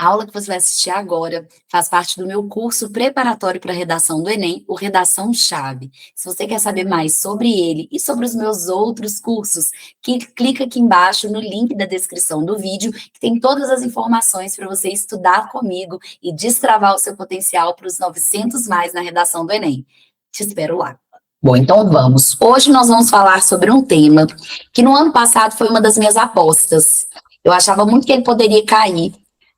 A aula que você vai assistir agora faz parte do meu curso preparatório para a redação do Enem, o Redação Chave. Se você quer saber mais sobre ele e sobre os meus outros cursos, clica aqui embaixo no link da descrição do vídeo, que tem todas as informações para você estudar comigo e destravar o seu potencial para os 900 mais na redação do Enem. Te espero lá. Bom, então vamos. Hoje nós vamos falar sobre um tema que no ano passado foi uma das minhas apostas. Eu achava muito que ele poderia cair,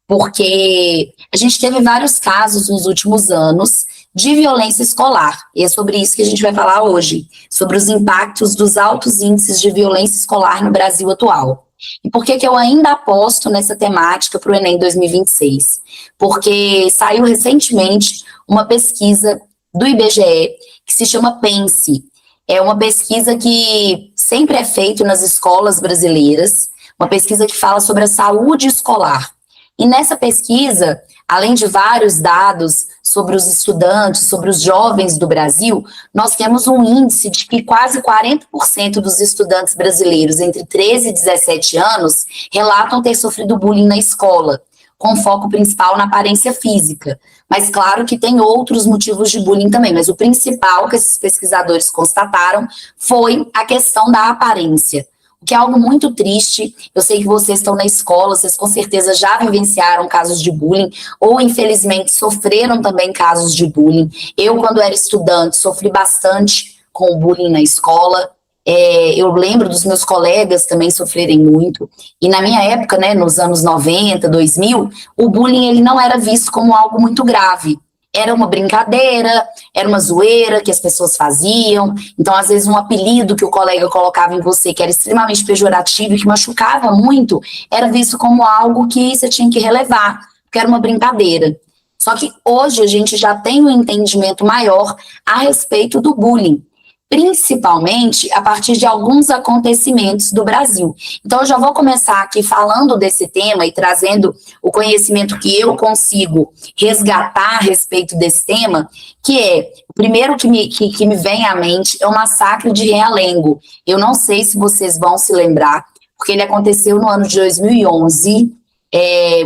porque a gente teve vários casos nos últimos anos de violência escolar, e é sobre isso que a gente vai falar hoje, sobre os impactos dos altos índices de violência escolar no Brasil atual. E por que eu ainda aposto nessa temática para o Enem 2026? Porque saiu recentemente uma pesquisa do IBGE que se chama PENSE. É uma pesquisa que sempre é feita nas escolas brasileiras, uma pesquisa que fala sobre a saúde escolar. E nessa pesquisa, além de vários dados sobre os estudantes, sobre os jovens do Brasil, nós temos um índice de que quase 40% dos estudantes brasileiros entre 13 e 17 anos relatam ter sofrido bullying na escola, com foco principal na aparência física. Mas claro que tem outros motivos de bullying também, mas o principal que esses pesquisadores constataram foi a questão da aparência. Que é algo muito triste. Eu sei que vocês estão na escola, vocês com certeza já vivenciaram casos de bullying, ou infelizmente sofreram também casos de bullying. Eu, quando era estudante, sofri bastante com o bullying na escola. Eu lembro dos meus colegas também sofrerem muito. E na minha época, né, nos anos 90, 2000, o bullying ele não era visto como algo muito grave. Era uma brincadeira, era uma zoeira que as pessoas faziam. Então, às vezes, um apelido que o colega colocava em você, que era extremamente pejorativo e que machucava muito, era visto como algo que você tinha que relevar, porque era uma brincadeira. Só que hoje a gente já tem um entendimento maior a respeito do bullying, principalmente a partir de alguns acontecimentos do Brasil. Então, eu já vou começar aqui falando desse tema e trazendo o conhecimento que eu consigo resgatar a respeito desse tema, que é, o primeiro que me vem à mente é o massacre de Realengo. Eu não sei se vocês vão se lembrar, porque ele aconteceu no ano de 2011,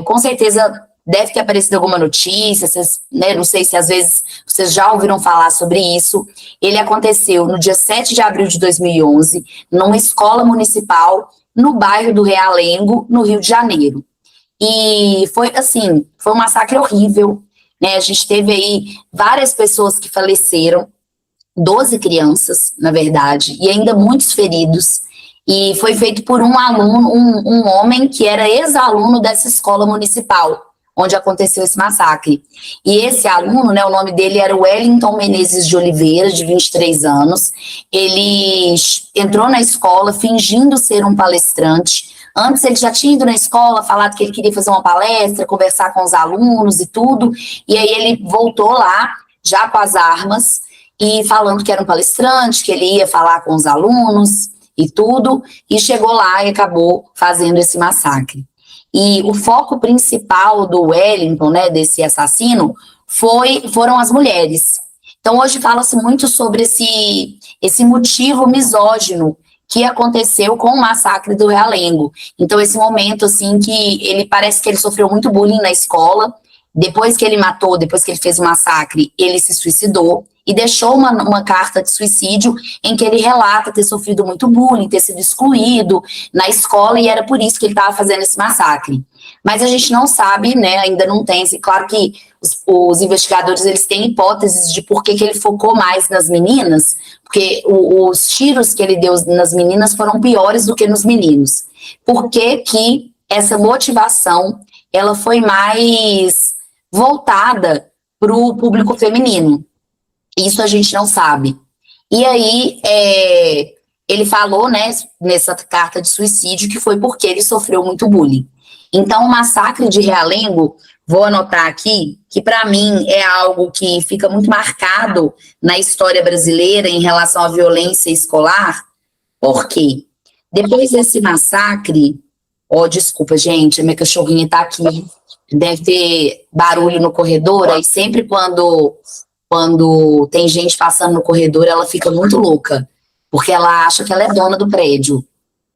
com certeza deve ter aparecido alguma notícia, vocês, né, não sei se às vezes vocês já ouviram falar sobre isso. Ele aconteceu no dia 7 de abril de 2011, numa escola municipal, no bairro do Realengo, no Rio de Janeiro. E foi assim, foi um massacre horrível, né? A gente teve aí várias pessoas que faleceram, 12 crianças, na verdade, e ainda muitos feridos. E foi feito por um aluno, um homem que era ex-aluno dessa escola municipal, onde aconteceu esse massacre. E esse aluno, né, o nome dele era Wellington Menezes de Oliveira, de 23 anos. Ele entrou na escola fingindo ser um palestrante. Antes ele já tinha ido na escola, falado que ele queria fazer uma palestra, conversar com os alunos e tudo. E aí ele voltou lá, já com as armas, e falando que era um palestrante, que ele ia falar com os alunos e tudo. E chegou lá e acabou fazendo esse massacre. E o foco principal do Wellington, né, desse assassino, foram as mulheres. Então, hoje fala-se muito sobre esse motivo misógino que aconteceu com o massacre do Realengo. Então, esse momento, assim, que ele parece que ele sofreu muito bullying na escola. Depois que ele matou, depois que ele fez o massacre, ele se suicidou e deixou uma carta de suicídio em que ele relata ter sofrido muito bullying, ter sido excluído na escola, e era por isso que ele estava fazendo esse massacre. Mas a gente não sabe, né, ainda não tem, claro que os investigadores eles têm hipóteses de por que ele focou mais nas meninas, porque os tiros que ele deu nas meninas foram piores do que nos meninos. Por que essa motivação ela foi mais voltada para o público feminino? Isso a gente não sabe. E aí, ele falou, né, nessa carta de suicídio, que foi porque ele sofreu muito bullying. Então, o massacre de Realengo, vou anotar aqui, que para mim é algo que fica muito marcado na história brasileira em relação à violência escolar. Por quê? Depois desse massacre, desculpa, gente, a minha cachorrinha está aqui, deve ter barulho no corredor, aí sempre quando tem gente passando no corredor, ela fica muito louca, porque ela acha que ela é dona do prédio.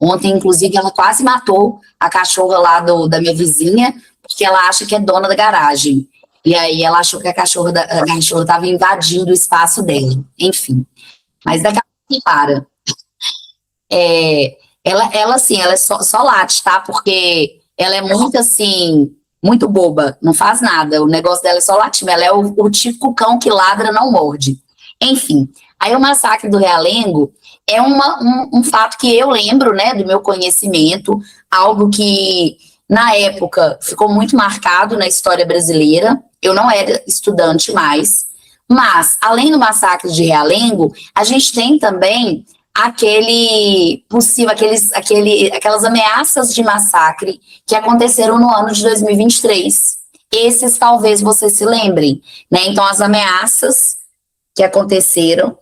Ontem, inclusive, ela quase matou a cachorra lá da minha vizinha, que ela acha que é dona da garagem. E aí ela achou que a cachorra estava invadindo o espaço dela. Enfim. Mas daqui a pouco para. Ela assim, ela é só late, tá? Porque ela é muito assim, muito boba, não faz nada. O negócio dela é só latir. Ela é o típico cão que ladra, não morde. Enfim, aí o massacre do Realengo é um fato que eu lembro, né, do meu conhecimento, algo que na época ficou muito marcado na história brasileira. Eu não era estudante mais, mas além do massacre de Realengo, a gente tem também aquelas ameaças de massacre que aconteceram no ano de 2023. Esses talvez vocês se lembrem, né? Então, as ameaças que aconteceram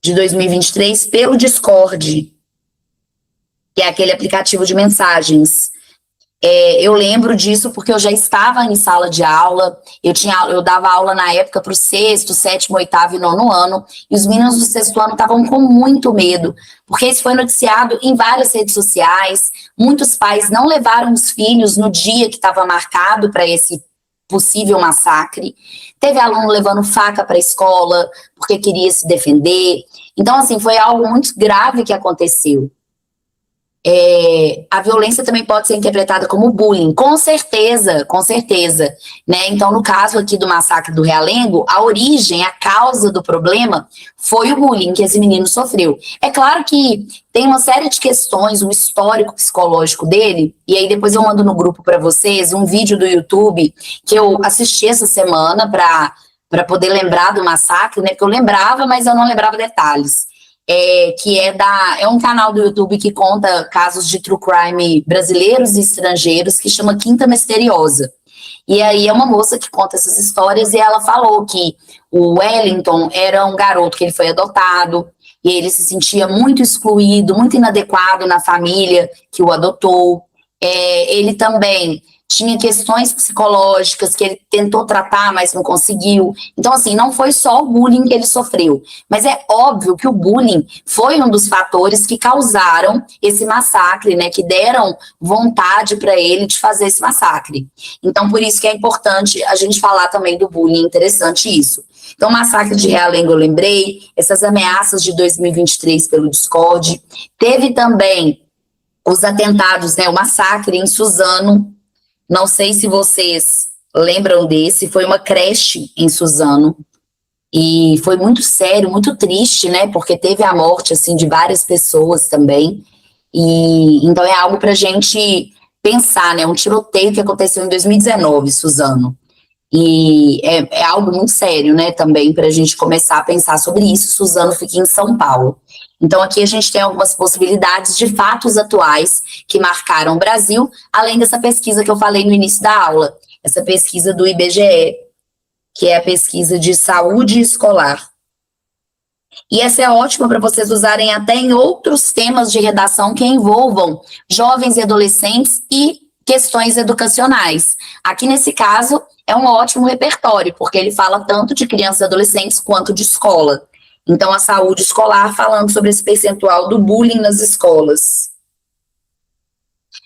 de 2023 pelo Discord, que é aquele aplicativo de mensagens. Eu lembro disso porque eu já estava em sala de aula, eu dava aula na época para o sexto, sétimo, oitavo e nono ano, e os meninos do sexto ano estavam com muito medo, porque isso foi noticiado em várias redes sociais, muitos pais não levaram os filhos no dia que estava marcado para esse possível massacre, teve aluno levando faca para a escola, porque queria se defender, então assim, foi algo muito grave que aconteceu. A violência também pode ser interpretada como bullying, com certeza, né? Então, no caso aqui do massacre do Realengo, a origem, a causa do problema foi o bullying que esse menino sofreu. É claro que tem uma série de questões, um histórico psicológico dele, e aí depois eu mando no grupo para vocês um vídeo do YouTube que eu assisti essa semana para poder lembrar do massacre, né? Porque eu lembrava, mas eu não lembrava detalhes. É um canal do YouTube que conta casos de true crime brasileiros e estrangeiros, que chama Quinta Misteriosa. E aí é uma moça que conta essas histórias, e ela falou que o Wellington era um garoto que ele foi adotado, e ele se sentia muito excluído, muito inadequado na família que o adotou. Ele também tinha questões psicológicas que ele tentou tratar, mas não conseguiu. Então, assim, não foi só o bullying que ele sofreu, mas é óbvio que o bullying foi um dos fatores que causaram esse massacre, né, que deram vontade para ele de fazer esse massacre. Então, por isso que é importante a gente falar também do bullying, interessante isso. Então, o massacre de Realengo eu lembrei, essas ameaças de 2023 pelo Discord, teve também os atentados, né, o massacre em Suzano. Não sei se vocês lembram desse, foi uma creche em Suzano, e foi muito sério, muito triste, né, porque teve a morte, assim, de várias pessoas também, e então é algo para a gente pensar, né, um tiroteio que aconteceu em 2019, Suzano, e é algo muito sério, né, também para a gente começar a pensar sobre isso. Suzano fica em São Paulo. Então, aqui a gente tem algumas possibilidades de fatos atuais que marcaram o Brasil, além dessa pesquisa que eu falei no início da aula, essa pesquisa do IBGE, que é a pesquisa de saúde escolar. E essa é ótima para vocês usarem até em outros temas de redação que envolvam jovens e adolescentes e questões educacionais. Aqui, nesse caso, é um ótimo repertório, porque ele fala tanto de crianças e adolescentes quanto de escola. Então, a saúde escolar, falando sobre esse percentual do bullying nas escolas.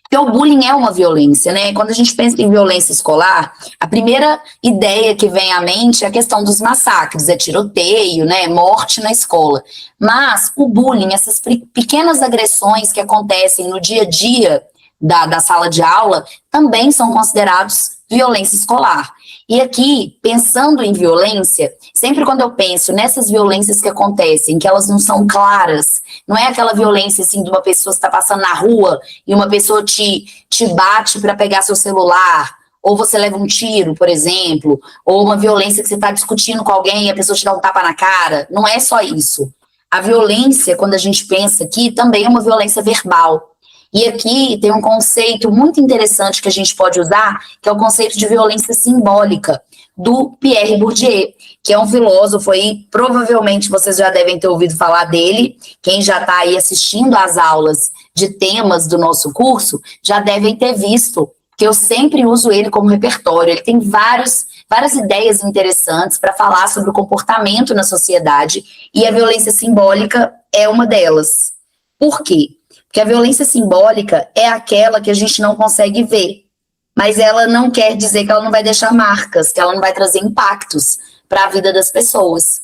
Porque o bullying é uma violência, né? Quando a gente pensa em violência escolar, a primeira ideia que vem à mente é a questão dos massacres, é tiroteio, né? Morte na escola. Mas o bullying, essas pequenas agressões que acontecem no dia a dia da sala de aula, também são considerados violência escolar. E aqui, pensando em violência, sempre quando eu penso nessas violências que acontecem, que elas não são claras, não é aquela violência assim de uma pessoa que está passando na rua e uma pessoa te bate para pegar seu celular, ou você leva um tiro, por exemplo, ou uma violência que você está discutindo com alguém e a pessoa te dá um tapa na cara. Não é só isso. A violência, quando a gente pensa aqui, também é uma violência verbal. E aqui tem um conceito muito interessante que a gente pode usar, que é o conceito de violência simbólica, do Pierre Bourdieu, que é um filósofo aí, provavelmente vocês já devem ter ouvido falar dele, quem já está aí assistindo às aulas de temas do nosso curso, já devem ter visto, que eu sempre uso ele como repertório. Ele tem várias ideias interessantes para falar sobre o comportamento na sociedade, e a violência simbólica é uma delas. Por quê? Porque a violência simbólica é aquela que a gente não consegue ver, mas ela não quer dizer que ela não vai deixar marcas, que ela não vai trazer impactos para a vida das pessoas.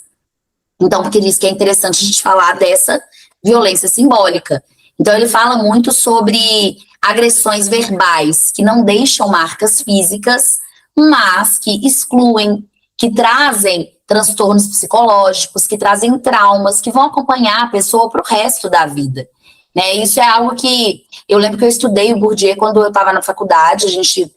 Então, porque diz que é interessante a gente falar dessa violência simbólica. Então, ele fala muito sobre agressões verbais que não deixam marcas físicas, mas que excluem, que trazem transtornos psicológicos, que trazem traumas, que vão acompanhar a pessoa para o resto da vida. Né? Isso é algo que eu lembro que eu estudei o Bourdieu quando eu estava na faculdade, a gente,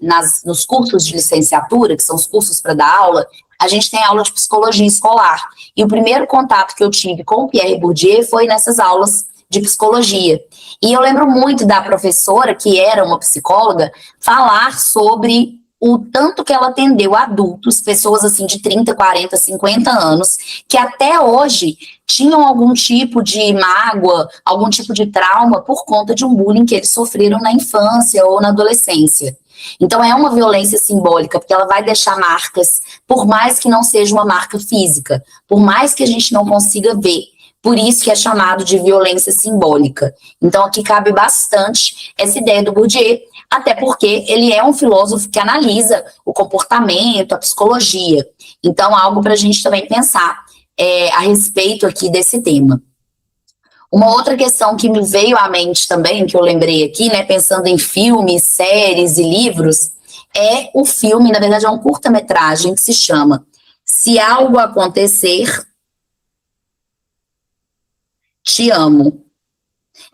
nos cursos de licenciatura, que são os cursos para dar aula, a gente tem aula de psicologia escolar. E o primeiro contato que eu tive com o Pierre Bourdieu foi nessas aulas de psicologia. E eu lembro muito da professora, que era uma psicóloga, falar sobre o tanto que ela atendeu adultos, pessoas assim de 30, 40, 50 anos, que até hoje tinham algum tipo de mágoa, algum tipo de trauma por conta de um bullying que eles sofreram na infância ou na adolescência. Então é uma violência simbólica, porque ela vai deixar marcas, por mais que não seja uma marca física, por mais que a gente não consiga ver. Por isso que é chamado de violência simbólica. Então aqui cabe bastante essa ideia do Bourdieu, até porque ele é um filósofo que analisa o comportamento, a psicologia. Então, algo para a gente também pensar a respeito aqui desse tema. Uma outra questão que me veio à mente também, que eu lembrei aqui, né, pensando em filmes, séries e livros, é o filme, na verdade é um curta-metragem que se chama Se Algo Acontecer, Te Amo.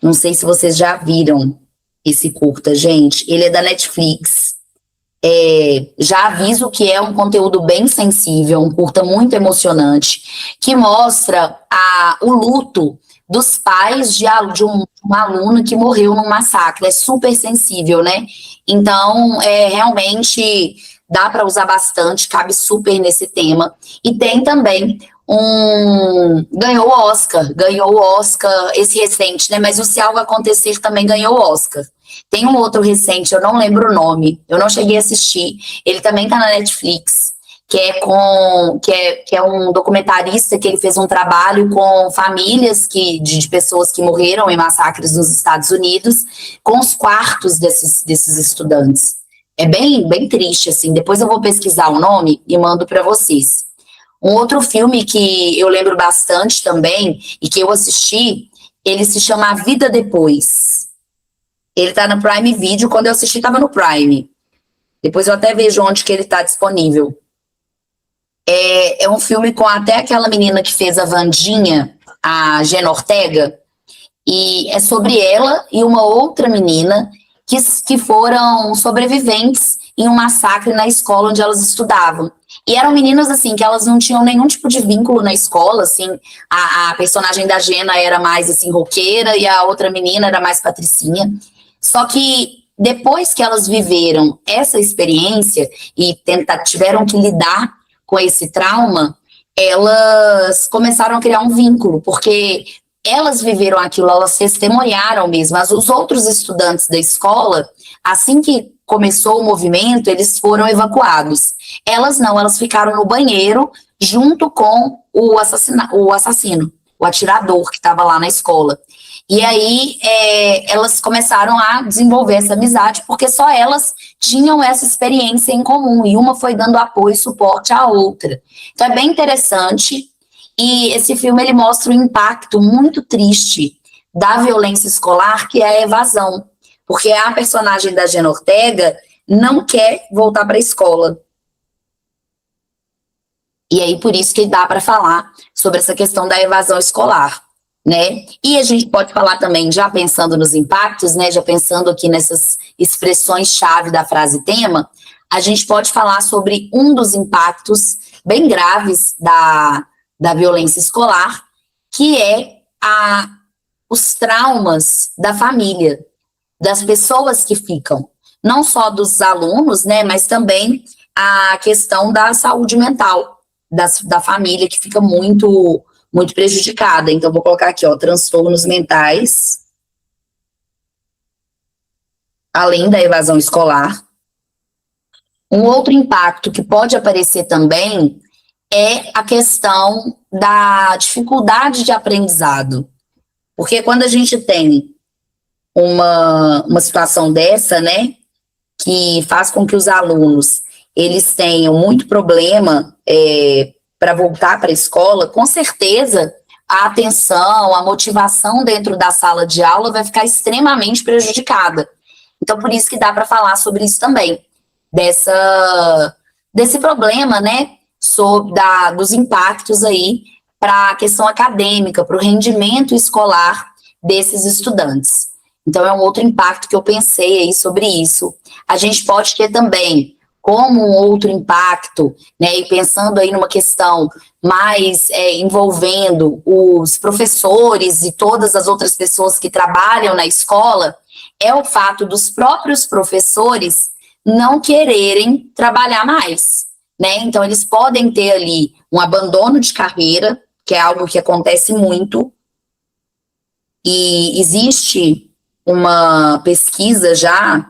Não sei se vocês já viram esse curta, gente. Ele é da Netflix. Já aviso que é um conteúdo bem sensível, um curta muito emocionante, que mostra o luto dos pais de uma aluna que morreu num massacre. É super sensível, né? Então, realmente dá para usar bastante, cabe super nesse tema. E tem também ganhou o Oscar, esse recente, né? Mas o Se Algo Acontecer também ganhou o Oscar. Tem um outro recente, eu não lembro o nome, eu não cheguei a assistir. Ele também tá na Netflix, que é um documentarista que ele fez um trabalho com famílias de pessoas que morreram em massacres nos Estados Unidos, com os quartos desses estudantes. É bem, bem triste, assim. Depois eu vou pesquisar o nome e mando para vocês. Um outro filme que eu lembro bastante também, e que eu assisti, ele se chama A Vida Depois. Ele tá no Prime Video, quando eu assisti tava no Prime. Depois eu até vejo onde que ele tá disponível. É um filme com até aquela menina que fez a Wandinha, a Jenna Ortega, e é sobre ela e uma outra menina que foram sobreviventes em um massacre na escola onde elas estudavam. E eram meninas, assim, que elas não tinham nenhum tipo de vínculo na escola, assim, a personagem da Jenna era mais, assim, roqueira e a outra menina era mais patricinha. Só que depois que elas viveram essa experiência e tiveram que lidar com esse trauma, elas começaram a criar um vínculo, porque elas viveram aquilo, elas testemunharam mesmo. Mas os outros estudantes da escola, assim que começou o movimento, eles foram evacuados. Elas não, elas ficaram no banheiro junto com o assassino, o atirador que estava lá na escola. E aí elas começaram a desenvolver essa amizade, porque só elas tinham essa experiência em comum, e uma foi dando apoio e suporte à outra. Então é bem interessante, e esse filme ele mostra o impacto muito triste da violência escolar, que é a evasão, porque a personagem da Jenna Ortega não quer voltar para a escola. E aí por isso que dá para falar sobre essa questão da evasão escolar. Né? E a gente pode falar também, já pensando nos impactos, né, já pensando aqui nessas expressões-chave da frase tema, a gente pode falar sobre um dos impactos bem graves da violência escolar, que é os traumas da família, das pessoas que ficam, não só dos alunos, né, mas também a questão da saúde mental da família, que fica muito prejudicada. Então, vou colocar aqui, ó, transtornos mentais, além da evasão escolar. Um outro impacto que pode aparecer também é a questão da dificuldade de aprendizado. Porque quando a gente tem uma situação dessa, né, que faz com que os alunos eles tenham muito problema para voltar para a escola, com certeza a atenção, a motivação dentro da sala de aula vai ficar extremamente prejudicada. Então, por isso que dá para falar sobre isso também, desse problema, né, dos impactos aí para a questão acadêmica, para o rendimento escolar desses estudantes. Então, é um outro impacto que eu pensei aí sobre isso. A gente pode ter também, como um outro impacto, né, e pensando aí numa questão mais envolvendo os professores e todas as outras pessoas que trabalham na escola, é o fato dos próprios professores não quererem trabalhar mais, né? Então, eles podem ter ali um abandono de carreira, que é algo que acontece muito, e existe uma pesquisa já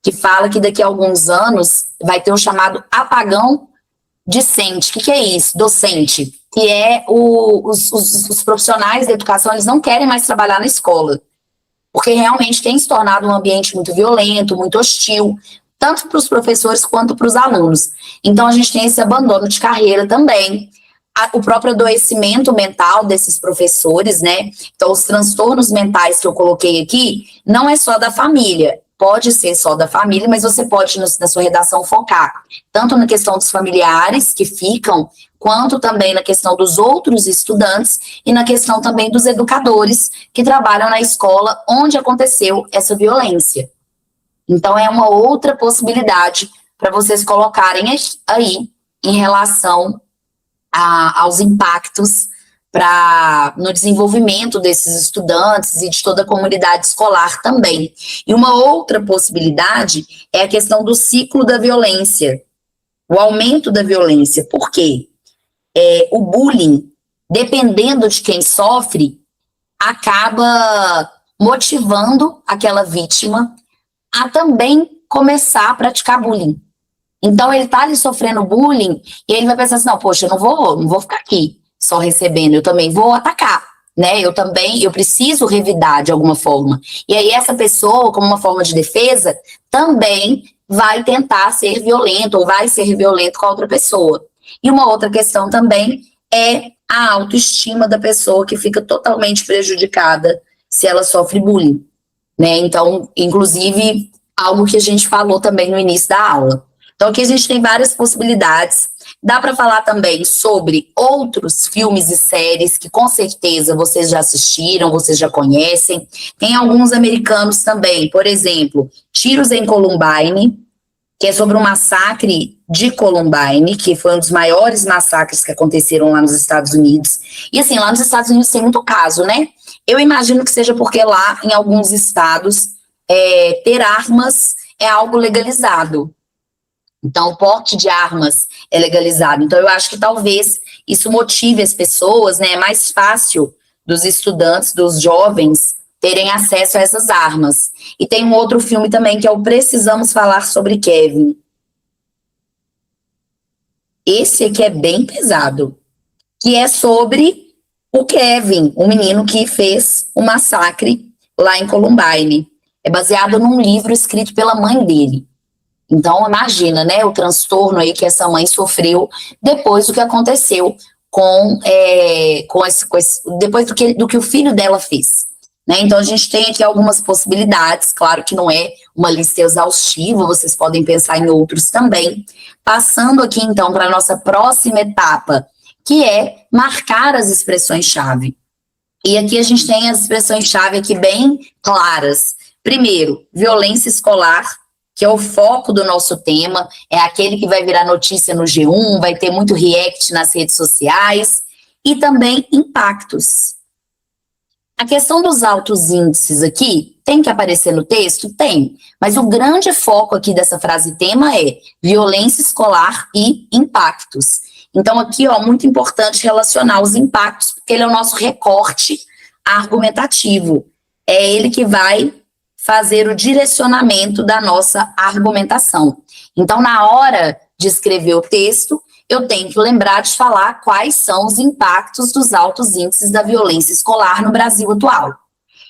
que fala que daqui a alguns anos vai ter o chamado apagão discente. O que é isso? Docente. Que é os profissionais da educação, eles não querem mais trabalhar na escola, porque realmente tem se tornado um ambiente muito violento, muito hostil, tanto para os professores quanto para os alunos. Então, a gente tem esse abandono de carreira também, o próprio adoecimento mental desses professores, né? Então, os transtornos mentais que eu coloquei aqui, não é só da família, pode ser só da família, mas você pode, na sua redação, focar tanto na questão dos familiares que ficam, quanto também na questão dos outros estudantes e na questão também dos educadores que trabalham na escola onde aconteceu essa violência. Então, é uma outra possibilidade para vocês colocarem aí em relação aos impactos no desenvolvimento desses estudantes e de toda a comunidade escolar também. E uma outra possibilidade é a questão do ciclo da violência, o aumento da violência. Por quê? O bullying, dependendo de quem sofre, acaba motivando aquela vítima a também começar a praticar bullying. Então, ele está ali sofrendo bullying e ele vai pensar assim, não, poxa, eu não vou ficar aqui só recebendo, eu também vou atacar, né? Eu preciso revidar de alguma forma. E aí, essa pessoa, como uma forma de defesa, também vai tentar ser violento ou vai ser violento com a outra pessoa. E uma outra questão também é a autoestima da pessoa, que fica totalmente prejudicada se ela sofre bullying, né? Então, inclusive, algo que a gente falou também no início da aula. Então, aqui a gente tem várias possibilidades. Dá para falar também sobre outros filmes e séries que com certeza vocês já assistiram, vocês já conhecem. Tem alguns americanos também, por exemplo, Tiros em Columbine, que é sobre o massacre de Columbine, que foi um dos maiores massacres que aconteceram lá nos Estados Unidos. E assim, lá nos Estados Unidos tem muito caso, né? Eu imagino que seja porque lá, em alguns estados, ter armas é algo legalizado. Então, o porte de armas é legalizado. Então, eu acho que talvez isso motive as pessoas, né? É mais fácil dos estudantes, dos jovens, terem acesso a essas armas. E tem um outro filme também, que é o Precisamos Falar sobre Kevin. Esse aqui é bem pesado, que é sobre o Kevin, um menino que fez um massacre lá em Columbine. É baseado num livro escrito pela mãe dele. Então, imagina, né, o transtorno aí que essa mãe sofreu depois do que aconteceu depois do que o filho dela fez, né? Então, a gente tem aqui algumas possibilidades, claro que não é uma lista exaustiva, vocês podem pensar em outros também. Passando aqui, então, para a nossa próxima etapa, que é marcar as expressões-chave. E aqui a gente tem as expressões-chave aqui bem claras. Primeiro, violência escolar, que é o foco do nosso tema, é aquele que vai virar notícia no G1, vai ter muito react nas redes sociais, e também impactos. A questão dos altos índices aqui, tem que aparecer no texto? Tem, mas o grande foco aqui dessa frase tema é violência escolar e impactos. Então aqui, ó, muito importante relacionar os impactos, porque ele é o nosso recorte argumentativo. É ele que vai fazer o direcionamento da nossa argumentação. Então, na hora de escrever o texto, eu tenho que lembrar de falar quais são os impactos dos altos índices da violência escolar no Brasil atual.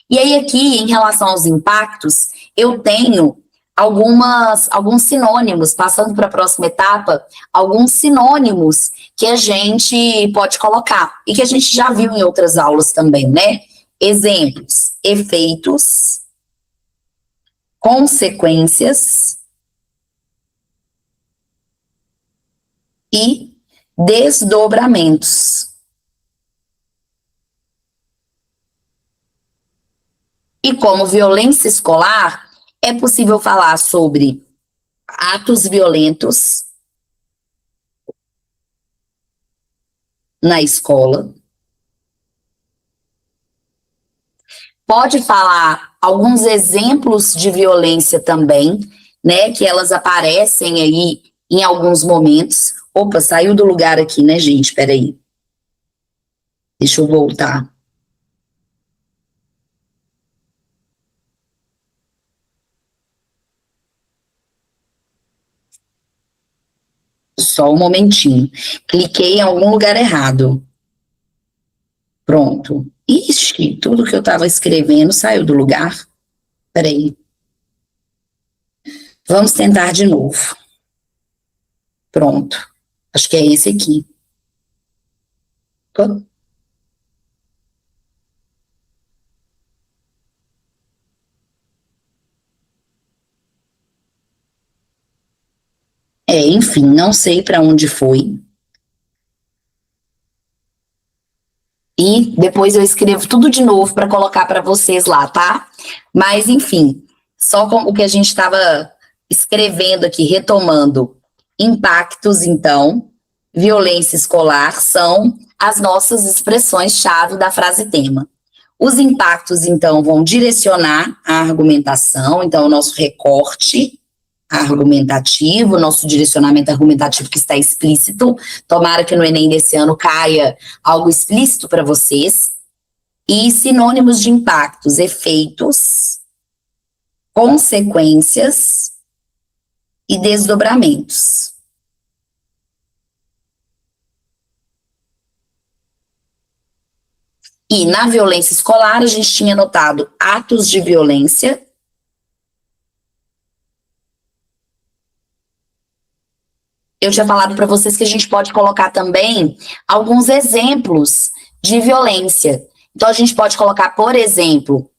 E aí aqui, em relação aos impactos, eu tenho alguns sinônimos, passando para a próxima etapa, alguns sinônimos que a gente pode colocar e que a gente já viu em outras aulas também, né? Exemplos: efeitos, consequências e desdobramentos. E como violência escolar, é possível falar sobre atos violentos na escola. Pode falar alguns exemplos de violência também, né, que elas aparecem aí em alguns momentos. Opa, saiu do lugar aqui, né, gente? Peraí. Deixa eu voltar. Só um momentinho. Cliquei em algum lugar errado. Pronto. Ixi, tudo que eu estava escrevendo saiu do lugar. Peraí. Vamos tentar de novo. Pronto. Acho que é esse aqui. Enfim, não sei para onde foi. E depois eu escrevo tudo de novo para colocar para vocês lá, tá? Mas, enfim, só com o que a gente estava escrevendo aqui, retomando. Impactos, então, violência escolar são as nossas expressões-chave da frase tema. Os impactos, então, vão direcionar a argumentação, então, o nosso recorte argumentativo, nosso direcionamento argumentativo que está explícito. Tomara que no Enem desse ano caia algo explícito para vocês. E sinônimos de impactos: efeitos, consequências e desdobramentos. E na violência escolar, a gente tinha notado atos de violência. Eu tinha falado para vocês que a gente pode colocar também alguns exemplos de violência. Então, a gente pode colocar, por exemplo,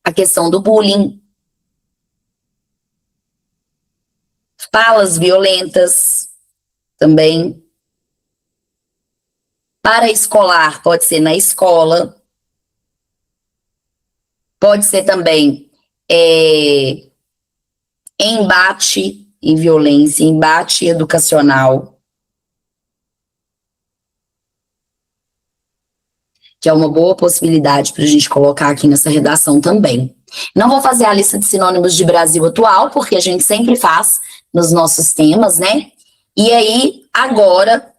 a questão do bullying, falas violentas também. Paraescolar pode ser na escola, pode ser também embate em violência, embate educacional, que é uma boa possibilidade para a gente colocar aqui nessa redação também. Não vou fazer a lista de sinônimos de Brasil atual, porque a gente sempre faz nos nossos temas, né? E aí, agora,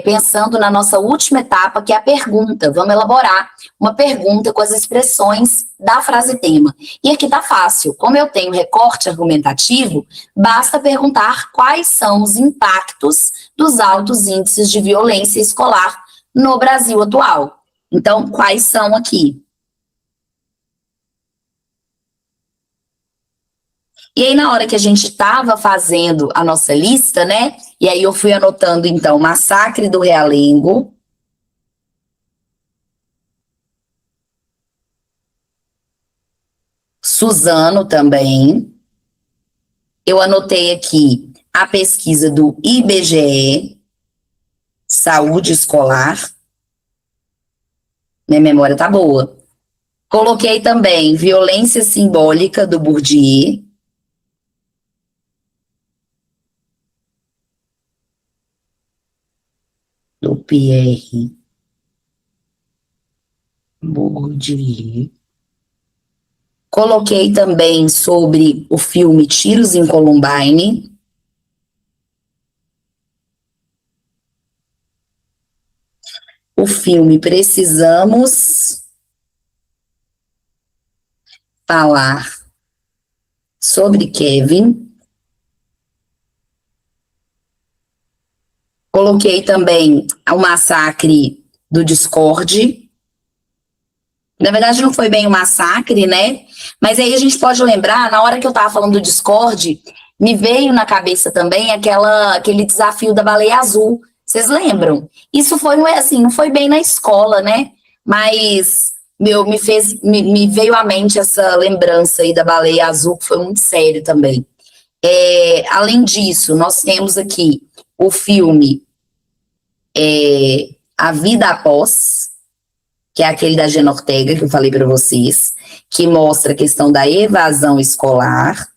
pensando na nossa última etapa, que é a pergunta. Vamos elaborar uma pergunta com as expressões da frase tema. E aqui tá fácil. Como eu tenho recorte argumentativo, basta perguntar quais são os impactos dos altos índices de violência escolar no Brasil atual. Então, quais são aqui? E aí, na hora que a gente estava fazendo a nossa lista, né? E aí eu fui anotando, então, Massacre do Realengo, Suzano também. Eu anotei aqui a pesquisa do IBGE, Saúde Escolar. Minha memória tá boa. Coloquei também Violência Simbólica, do Bourdieu. Do Pierre Bourdieu. Coloquei também sobre o filme Tiros em Columbine. O filme Precisamos Falar sobre Kevin. Coloquei também o Massacre do Discord. Na verdade, não foi bem um massacre, né? Mas aí a gente pode lembrar, na hora que eu estava falando do Discord, me veio na cabeça também aquele desafio da baleia azul. Vocês lembram? Isso foi assim, não foi bem na escola, né? Mas me veio à mente essa lembrança aí da baleia azul, que foi muito sério também. Além disso, nós temos aqui o filme A Vida Após, que é aquele da Jenna Ortega, que eu falei para vocês, que mostra a questão da evasão escolar.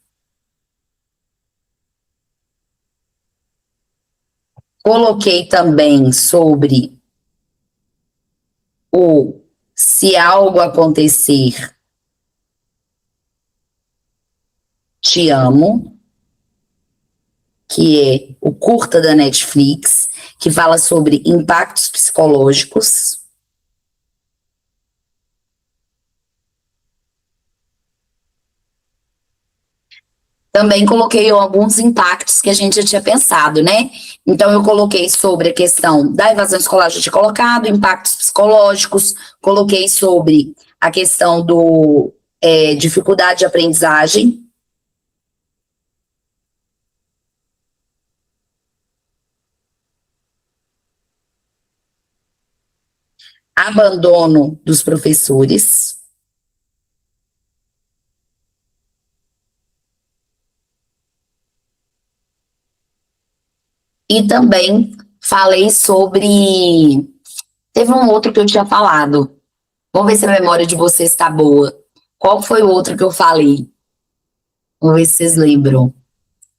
Coloquei também sobre o Se Algo Acontecer, Te Amo, que é o curta da Netflix, que fala sobre impactos psicológicos. Também coloquei alguns impactos que a gente já tinha pensado, né? Então, eu coloquei sobre a questão da evasão escolar, já tinha colocado, impactos psicológicos, coloquei sobre a questão do dificuldade de aprendizagem, abandono dos professores, e também falei sobre. Teve um outro que eu tinha falado. Vamos ver se a memória de vocês está boa. Qual foi o outro que eu falei? Vamos ver se vocês lembram.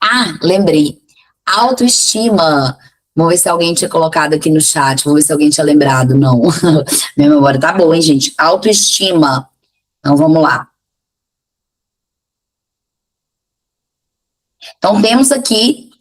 Ah, lembrei. Autoestima. Vamos ver se alguém tinha colocado aqui no chat. Vamos ver se alguém tinha lembrado. Não. Minha memória tá boa, hein, gente? Autoestima. Então, vamos lá. Então, temos aqui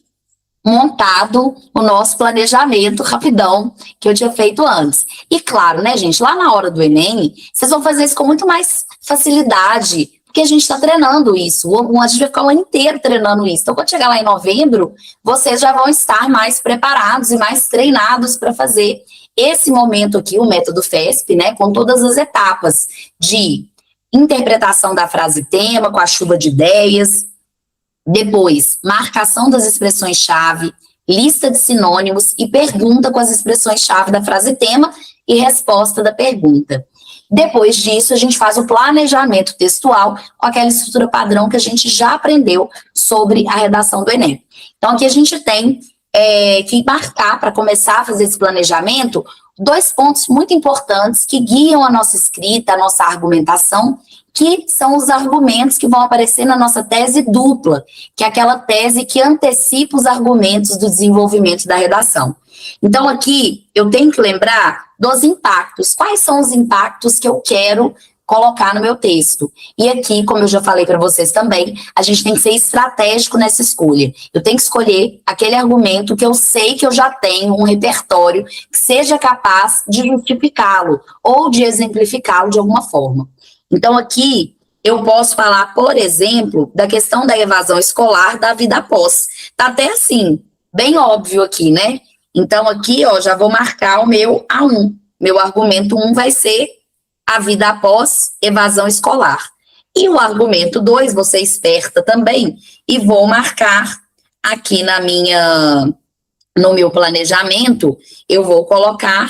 montado o nosso planejamento rapidão que eu tinha feito antes. E claro, né, gente, lá na hora do Enem, vocês vão fazer isso com muito mais facilidade, porque a gente está treinando isso. A gente vai ficar o ano inteiro treinando isso. Então, quando chegar lá em novembro, vocês já vão estar mais preparados e mais treinados para fazer esse momento aqui, o método FESP, né, com todas as etapas de interpretação da frase tema, com a chuva de ideias, depois, marcação das expressões-chave, lista de sinônimos e pergunta com as expressões-chave da frase tema e resposta da pergunta. Depois disso, a gente faz o planejamento textual com aquela estrutura padrão que a gente já aprendeu sobre a redação do Enem. Então, aqui a gente tem que marcar, para começar a fazer esse planejamento, 2 pontos muito importantes que guiam a nossa escrita, a nossa argumentação, que são os argumentos que vão aparecer na nossa tese dupla, que é aquela tese que antecipa os argumentos do desenvolvimento da redação. Então, aqui, eu tenho que lembrar dos impactos. Quais são os impactos que eu quero colocar no meu texto? E aqui, como eu já falei para vocês também, a gente tem que ser estratégico nessa escolha. Eu tenho que escolher aquele argumento que eu sei que eu já tenho um repertório que seja capaz de justificá-lo ou de exemplificá-lo de alguma forma. Então, aqui, eu posso falar, por exemplo, da questão da evasão escolar da vida após. Tá até assim, bem óbvio aqui, né? Então, aqui, ó, já vou marcar o meu A1. Meu argumento 1 vai ser a vida após evasão escolar. E o argumento 2, vou ser esperta também, e vou marcar aqui no meu planejamento, eu vou colocar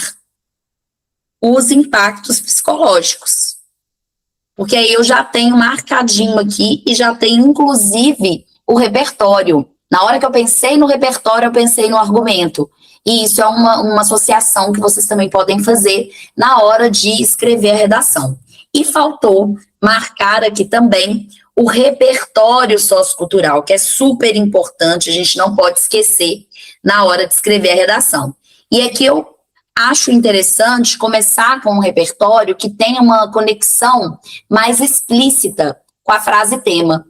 os impactos psicológicos. Porque aí eu já tenho marcadinho aqui e já tenho, inclusive, o repertório. Na hora que eu pensei no repertório, eu pensei no argumento. E isso é uma associação que vocês também podem fazer na hora de escrever a redação. E faltou marcar aqui também o repertório sociocultural, que é super importante, a gente não pode esquecer na hora de escrever a redação. E aqui eu acho interessante começar com um repertório que tenha uma conexão mais explícita com a frase tema.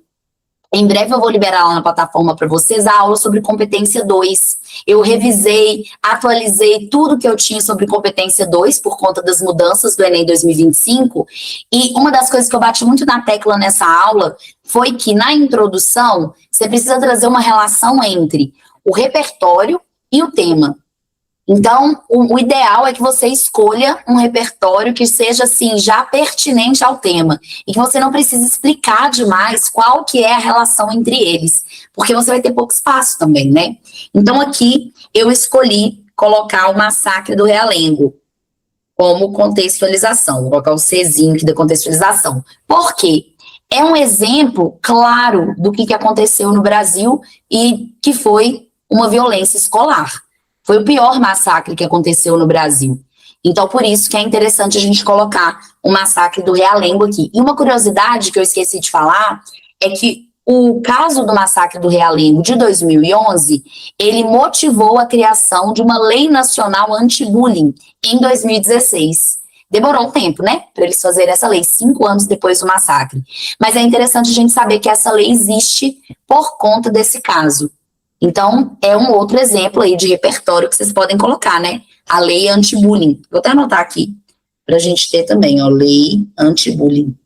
Em breve eu vou liberar lá na plataforma para vocês a aula sobre competência 2. Eu revisei, atualizei tudo que eu tinha sobre competência 2 por conta das mudanças do Enem 2025. E uma das coisas que eu bati muito na tecla nessa aula foi que na introdução você precisa trazer uma relação entre o repertório e o tema. Então, o ideal é que você escolha um repertório que seja, assim, já pertinente ao tema. E que você não precise explicar demais qual que é a relação entre eles. Porque você vai ter pouco espaço também, né? Então, aqui, eu escolhi colocar o Massacre do Realengo como contextualização. Vou colocar o Czinho aqui da contextualização. Por quê? É um exemplo claro do que aconteceu no Brasil e que foi uma violência escolar. Foi o pior massacre que aconteceu no Brasil. Então, por isso que é interessante a gente colocar o massacre do Realengo aqui. E uma curiosidade que eu esqueci de falar é que o caso do massacre do Realengo de 2011, ele motivou a criação de uma lei nacional anti-bullying em 2016. Demorou um tempo, né, para eles fazerem essa lei, 5 anos depois do massacre. Mas é interessante a gente saber que essa lei existe por conta desse caso. Então, é um outro exemplo aí de repertório que vocês podem colocar, né? A lei anti-bullying. Vou até anotar aqui, para a gente ter também, ó, lei anti-bullying.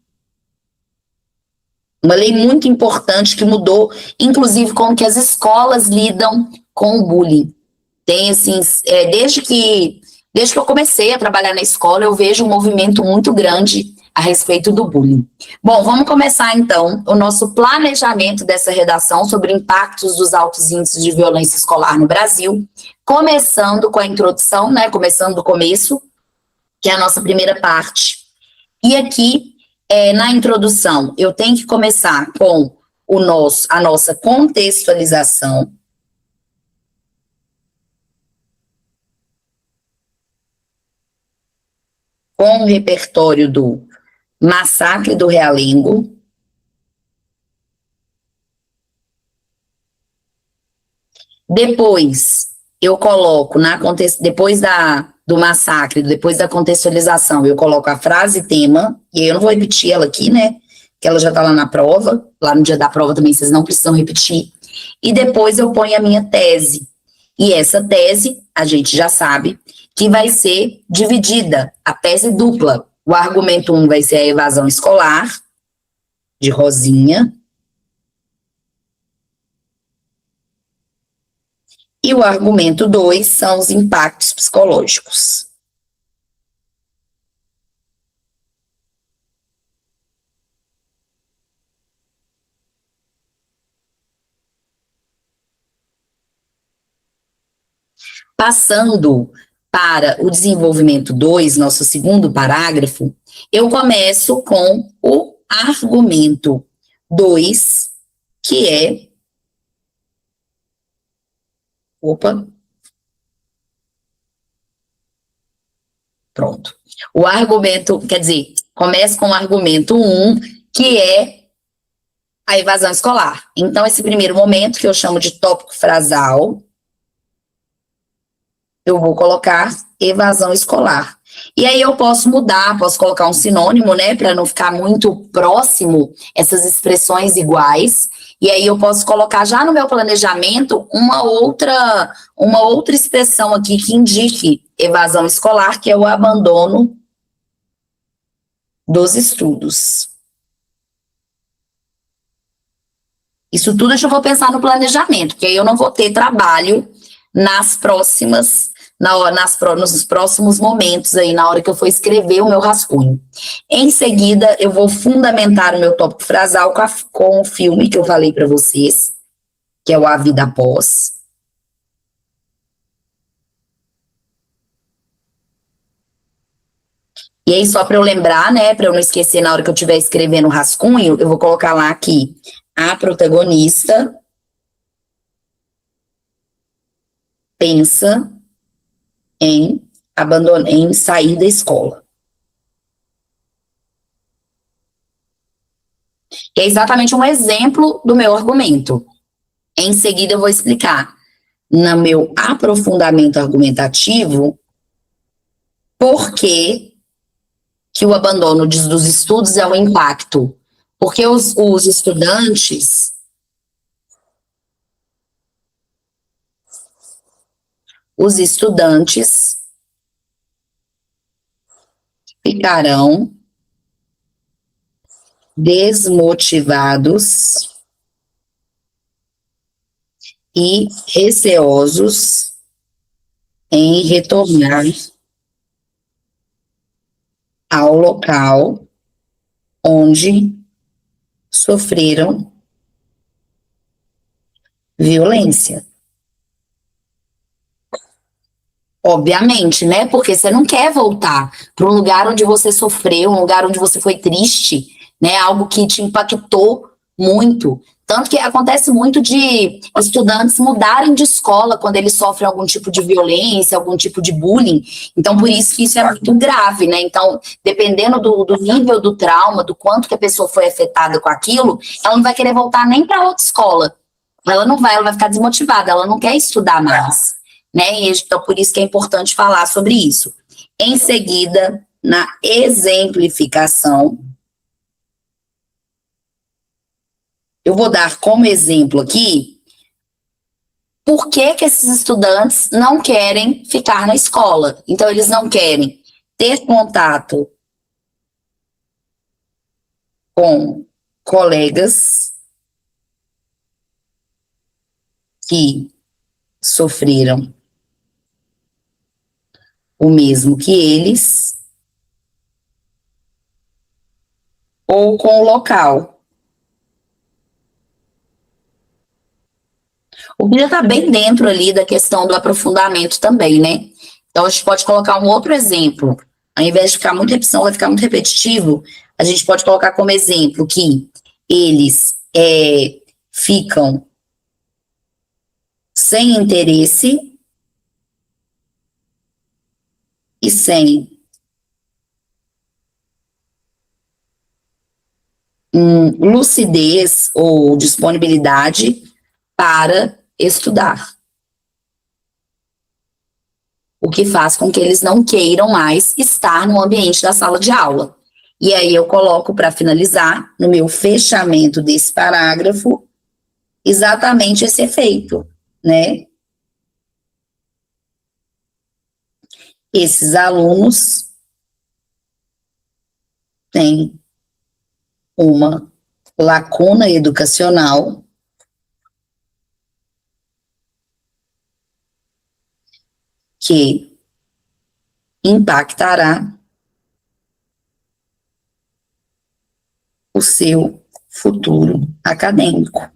Uma lei muito importante que mudou, inclusive, como que as escolas lidam com o bullying. Tem, assim, desde que eu comecei a trabalhar na escola, eu vejo um movimento muito grande a respeito do bullying. Bom, vamos começar, então, o nosso planejamento dessa redação sobre impactos dos altos índices de violência escolar no Brasil, começando com a introdução, né, começando do começo, que é a nossa primeira parte. E aqui, na introdução, eu tenho que começar com a nossa contextualização, com o repertório do Massacre do Realengo. Depois, eu coloco, depois do massacre, depois da contextualização, eu coloco a frase tema, e eu não vou repetir ela aqui, né? Que ela já está lá na prova, lá no dia da prova também vocês não precisam repetir. E depois eu ponho a minha tese. E essa tese, a gente já sabe, que vai ser dividida, a tese dupla. O argumento 1 vai ser a evasão escolar, de rosinha. E o argumento 2 são os impactos psicológicos. Passando para o desenvolvimento 2, nosso segundo parágrafo, eu começo com o argumento 2, que é. Opa. Pronto. O argumento, quer dizer, começa com o argumento 1, que é a evasão escolar. Então, esse primeiro momento, que eu chamo de tópico frasal, eu vou colocar evasão escolar. E aí eu posso mudar, posso colocar um sinônimo, né, para não ficar muito próximo essas expressões iguais. E aí eu posso colocar já no meu planejamento uma outra expressão aqui que indique evasão escolar, que é o abandono dos estudos. Isso tudo eu já vou pensar no planejamento, porque aí eu não vou ter trabalho nos próximos momentos aí, na hora que eu for escrever o meu rascunho. Em seguida, eu vou fundamentar o meu tópico frasal com o filme que eu falei para vocês, que é o A Vida Após. E aí, só para eu lembrar, né, para eu não esquecer na hora que eu estiver escrevendo o rascunho, eu vou colocar lá aqui, a protagonista pensa em sair da escola. Que é exatamente um exemplo do meu argumento. Em seguida, eu vou explicar, no meu aprofundamento argumentativo, por que o abandono dos estudos é um impacto. Porque os estudantes ficarão desmotivados e receosos em retornar ao local onde sofreram violência. Obviamente, né? Porque você não quer voltar para um lugar onde você sofreu, um lugar onde você foi triste, né? Algo que te impactou muito. Tanto que acontece muito de estudantes mudarem de escola quando eles sofrem algum tipo de violência, algum tipo de bullying. Então, por isso que isso é muito grave, né? Então, dependendo do nível do trauma, do quanto que a pessoa foi afetada com aquilo, ela não vai querer voltar nem para outra escola. Ela vai ficar desmotivada, ela não quer estudar mais, né? E então, por isso que é importante falar sobre isso. Em seguida, na exemplificação, eu vou dar como exemplo aqui por que que esses estudantes não querem ficar na escola. Então, eles não querem ter contato com colegas que sofreram o mesmo que eles, ou com o local. O Bia está bem dentro ali da questão do aprofundamento também, né? Então, a gente pode colocar um outro exemplo. Ao invés de ficar muito repetição, vai ficar muito repetitivo, a gente pode colocar como exemplo que eles ficam sem interesse e sem lucidez ou disponibilidade para estudar. O que faz com que eles não queiram mais estar no ambiente da sala de aula. E aí eu coloco para finalizar, no meu fechamento desse parágrafo, exatamente esse efeito, né? Esses alunos têm uma lacuna educacional que impactará o seu futuro acadêmico.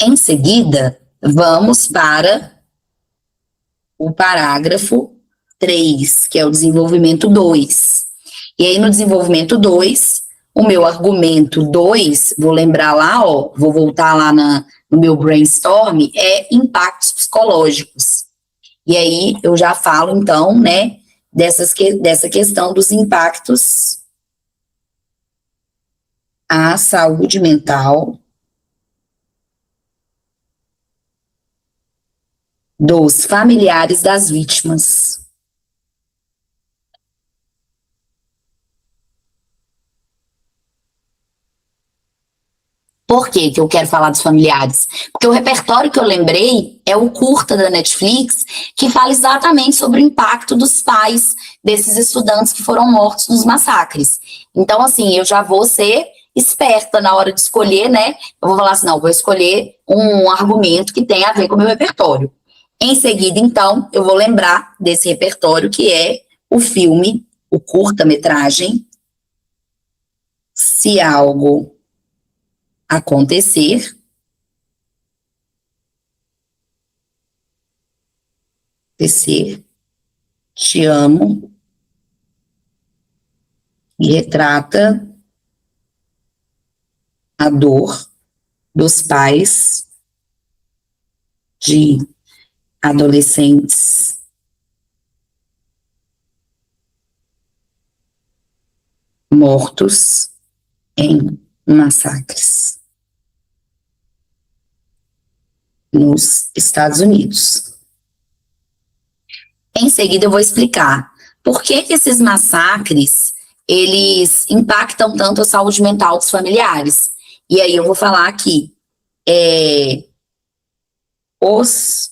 Em seguida, vamos para o parágrafo 3, que é o desenvolvimento 2. E aí, no desenvolvimento 2, o meu argumento 2, vou lembrar lá, ó, vou voltar lá no meu brainstorm, é impactos psicológicos. E aí, eu já falo, então, né, dessa questão dos impactos à saúde mental dos familiares das vítimas. Por que que eu quero falar dos familiares? Porque o repertório que eu lembrei é o curta da Netflix, que fala exatamente sobre o impacto dos pais desses estudantes que foram mortos nos massacres. Então, assim, eu já vou ser esperta na hora de escolher, né? Eu vou falar assim, não, vou escolher um argumento que tenha a ver com o meu repertório. Em seguida, então, eu vou lembrar desse repertório que é o filme, o curta-metragem, Se Algo Acontecer, Te Amo, e retrata a dor dos pais de adolescentes mortos em massacres nos Estados Unidos. Em seguida, eu vou explicar por que que esses massacres eles impactam tanto a saúde mental dos familiares. E aí eu vou falar aqui, os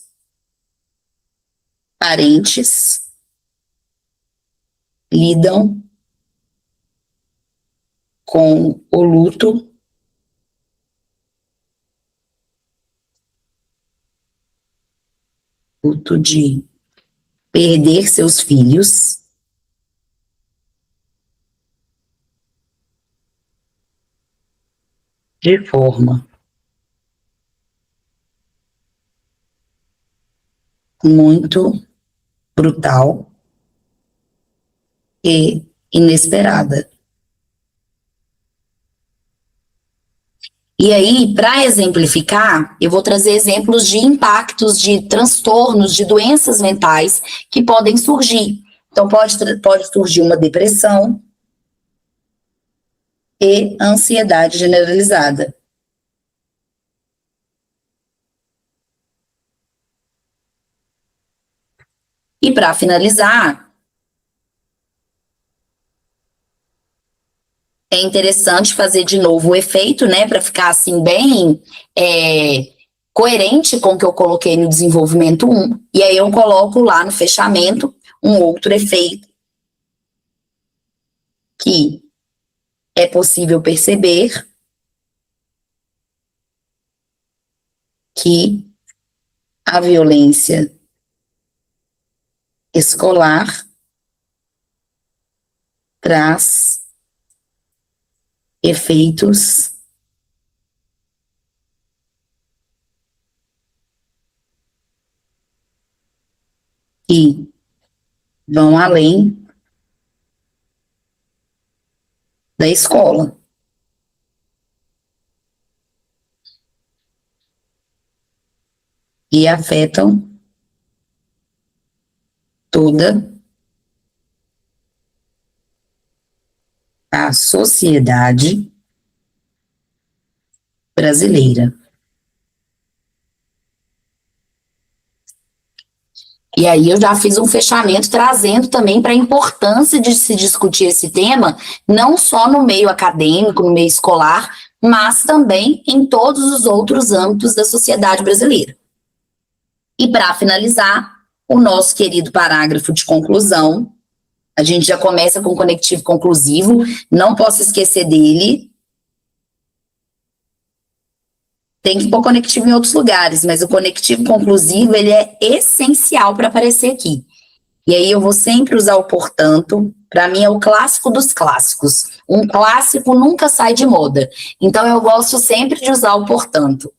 parentes lidam com o luto ponto de perder seus filhos de forma muito brutal e inesperada. E aí, para exemplificar, eu vou trazer exemplos de impactos de transtornos, de doenças mentais que podem surgir. Então, pode surgir uma depressão e ansiedade generalizada. E para finalizar, é interessante fazer de novo o efeito, né, para ficar assim bem coerente com o que eu coloquei no desenvolvimento 1. E aí eu coloco lá no fechamento um outro efeito que é possível perceber que a violência escolar traz efeitos que vão além da escola e afetam toda a sociedade brasileira. E aí eu já fiz um fechamento trazendo também para a importância de se discutir esse tema, não só no meio acadêmico, no meio escolar, mas também em todos os outros âmbitos da sociedade brasileira. E para finalizar, o nosso querido parágrafo de conclusão, a gente já começa com o conectivo conclusivo, não posso esquecer dele. Tem que pôr conectivo em outros lugares, mas o conectivo conclusivo, ele é essencial para aparecer aqui. E aí eu vou sempre usar o portanto, para mim é o clássico dos clássicos. Um clássico nunca sai de moda. Então eu gosto sempre de usar o portanto.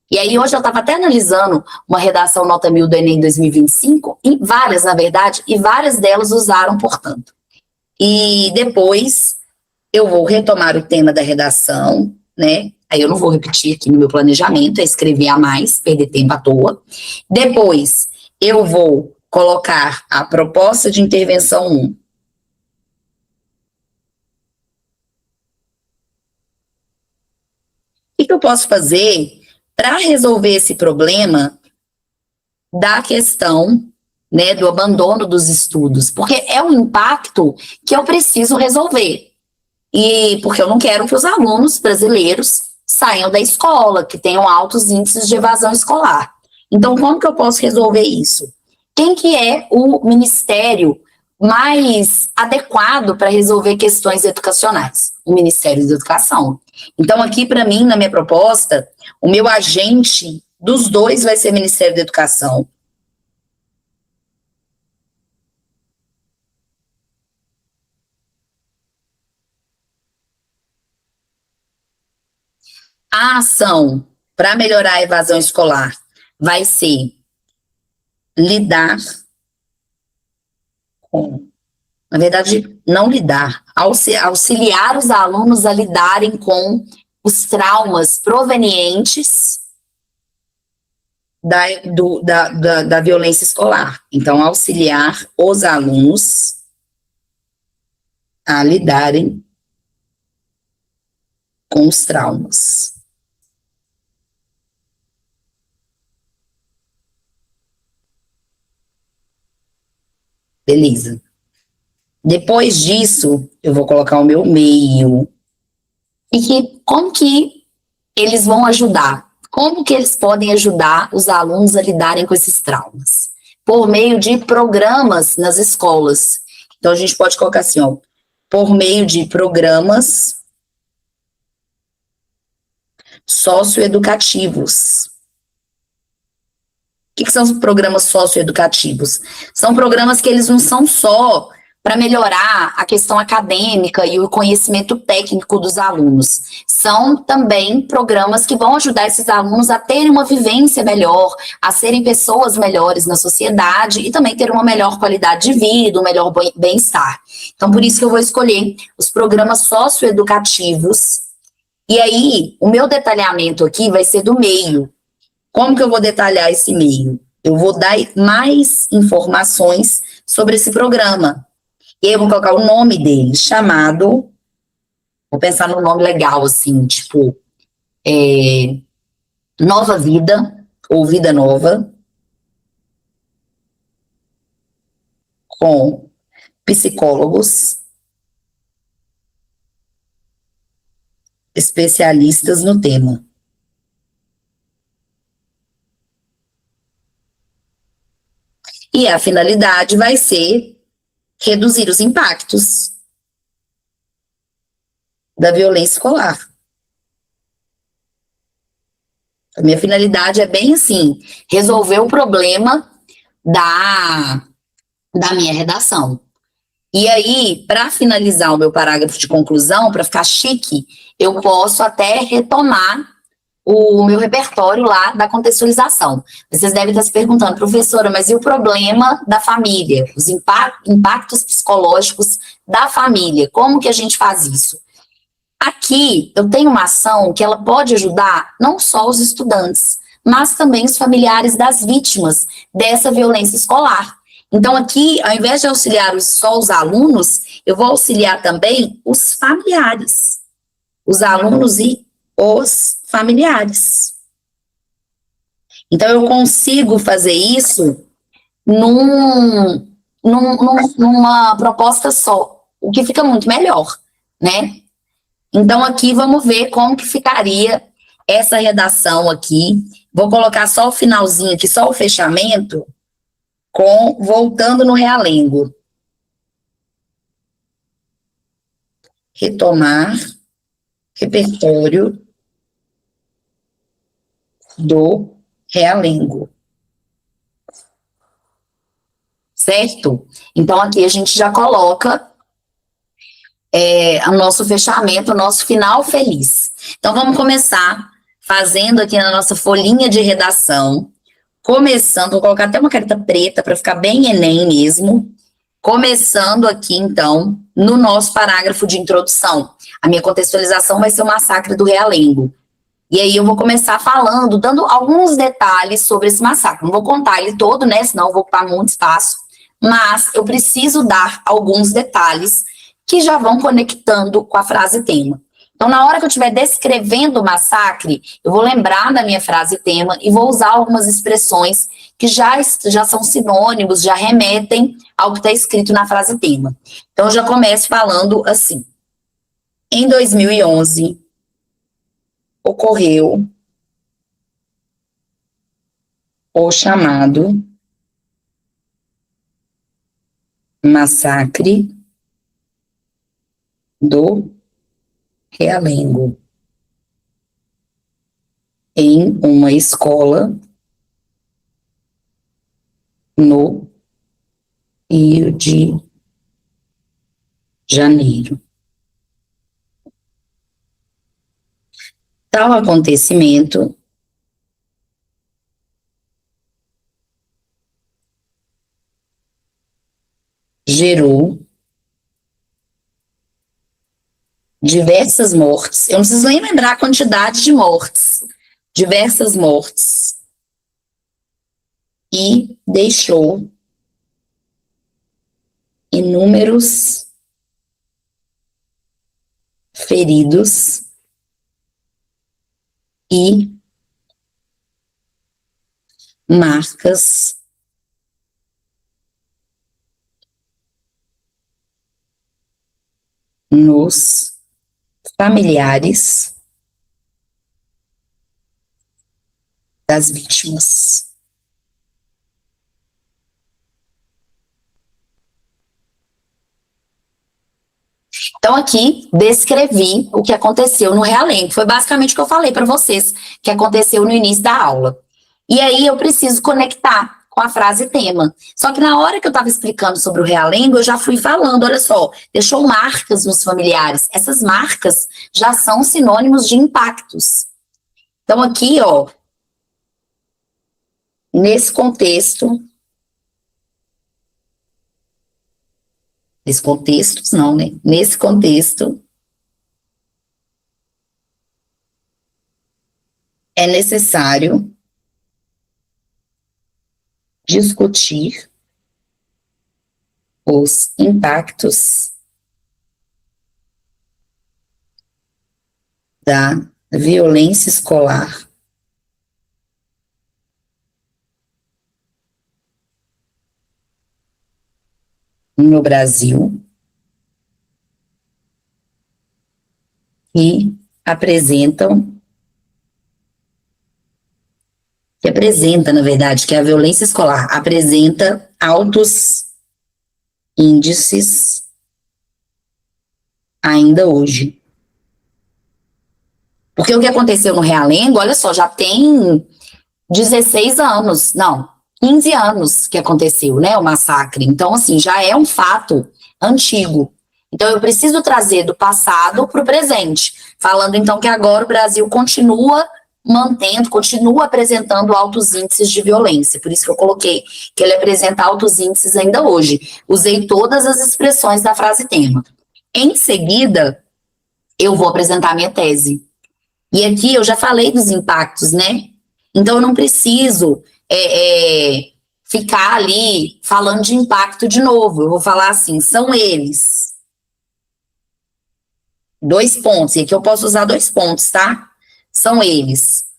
E aí hoje eu estava até analisando uma redação nota 1000 do Enem 2025, e várias, na verdade, e várias delas usaram portanto. E depois eu vou retomar o tema da redação, né? Aí eu não vou repetir aqui no meu planejamento, é escrever a mais, perder tempo à toa. Depois eu vou colocar a proposta de intervenção 1. O que eu posso fazer para resolver esse problema da questão, né, do abandono dos estudos? Porque é um impacto que eu preciso resolver. E porque eu não quero que os alunos brasileiros saiam da escola, que tenham altos índices de evasão escolar. Então, como que eu posso resolver isso? Quem que é o ministério mais adequado para resolver questões educacionais? O Ministério da Educação. Então, aqui, para mim, na minha proposta, o meu agente dos dois vai ser o Ministério da Educação. A ação para melhorar a evasão escolar vai ser lidar com, na verdade, não lidar, auxiliar os alunos a lidarem com os traumas provenientes da violência escolar. Então, auxiliar os alunos a lidarem com os traumas. Beleza. Depois disso, eu vou colocar o meu meio. E como que eles vão ajudar? Como que eles podem ajudar os alunos a lidarem com esses traumas? Por meio de programas nas escolas. Então, a gente pode colocar assim, ó, por meio de programas socioeducativos. que são os programas socioeducativos? São programas que eles não são só para melhorar a questão acadêmica e o conhecimento técnico dos alunos. São também programas que vão ajudar esses alunos a terem uma vivência melhor, a serem pessoas melhores na sociedade e também ter uma melhor qualidade de vida, um melhor bem-estar. Então, por isso que eu vou escolher os programas socioeducativos. E aí, o meu detalhamento aqui vai ser do meio. Como que eu vou detalhar esse meio? Eu vou dar mais informações sobre esse programa. E aí eu vou colocar o nome dele, chamado, vou pensar num nome legal, assim, tipo, Nova Vida, ou Vida Nova, com psicólogos, especialistas no tema. E a finalidade vai ser reduzir os impactos da violência escolar. A minha finalidade é bem assim, resolver o problema da minha redação. E aí, para finalizar o meu parágrafo de conclusão, para ficar chique, eu posso até retomar o meu repertório lá da contextualização. Vocês devem estar se perguntando, professora, mas e o problema da família? Os impactos psicológicos da família? Como que a gente faz isso? Aqui, eu tenho uma ação que ela pode ajudar não só os estudantes, mas também os familiares das vítimas dessa violência escolar. Então, aqui, ao invés de auxiliar só os alunos, eu vou auxiliar também os familiares, os alunos e os familiares. Então, eu consigo fazer isso numa proposta só, o que fica muito melhor, né? Então, aqui vamos ver como que ficaria essa redação aqui. Vou colocar só o finalzinho aqui, só o fechamento, voltando no realengo. Retomar repertório do realengo. Certo? Então, aqui a gente já coloca o nosso fechamento, o nosso final feliz. Então, vamos começar fazendo aqui na nossa folhinha de redação, começando, vou colocar até uma caneta preta para ficar bem Enem mesmo, começando aqui, então, no nosso parágrafo de introdução. A minha contextualização vai ser o massacre do Realengo. E aí eu vou começar falando, dando alguns detalhes sobre esse massacre. Não vou contar ele todo, né, senão eu vou ocupar muito espaço, mas eu preciso dar alguns detalhes que já vão conectando com a frase tema. Então, na hora que eu estiver descrevendo o massacre, eu vou lembrar da minha frase tema e vou usar algumas expressões que já são sinônimos, já remetem ao que está escrito na frase tema. Então, eu já começo falando assim. Em 2011, ocorreu o chamado massacre do Realengo em uma escola no Rio de Janeiro. Tal acontecimento gerou diversas mortes. Eu não preciso nem lembrar a quantidade de mortes. Diversas mortes. E deixou inúmeros feridos e marcas nos familiares das vítimas. Então, aqui, descrevi o que aconteceu no Realengo. Foi basicamente o que eu falei para vocês, que aconteceu no início da aula. E aí eu preciso conectar com a frase tema. Só que na hora que eu estava explicando sobre o realengo, eu já fui falando, olha só, deixou marcas nos familiares. Essas marcas já são sinônimos de impactos. Então aqui, ó, nesse contexto, nesse contexto, é necessário discutir os impactos da violência escolar no Brasil e na verdade, que a violência escolar apresenta altos índices ainda hoje. Porque o que aconteceu no Realengo, olha só, já tem 16 anos, não, 15 anos que aconteceu, né, o massacre. Então, assim, já é um fato antigo. Então, eu preciso trazer do passado para o presente, falando, então, que agora o Brasil continua apresentando altos índices de violência. Por isso que eu coloquei que ele apresenta altos índices ainda hoje. Usei todas as expressões da frase tema. Em seguida, eu vou apresentar minha tese. E aqui eu já falei dos impactos, né? Então eu não preciso ficar ali falando de impacto de novo. Eu vou falar assim, são eles. 2 pontos, e aqui eu posso usar 2 pontos, tá? São eles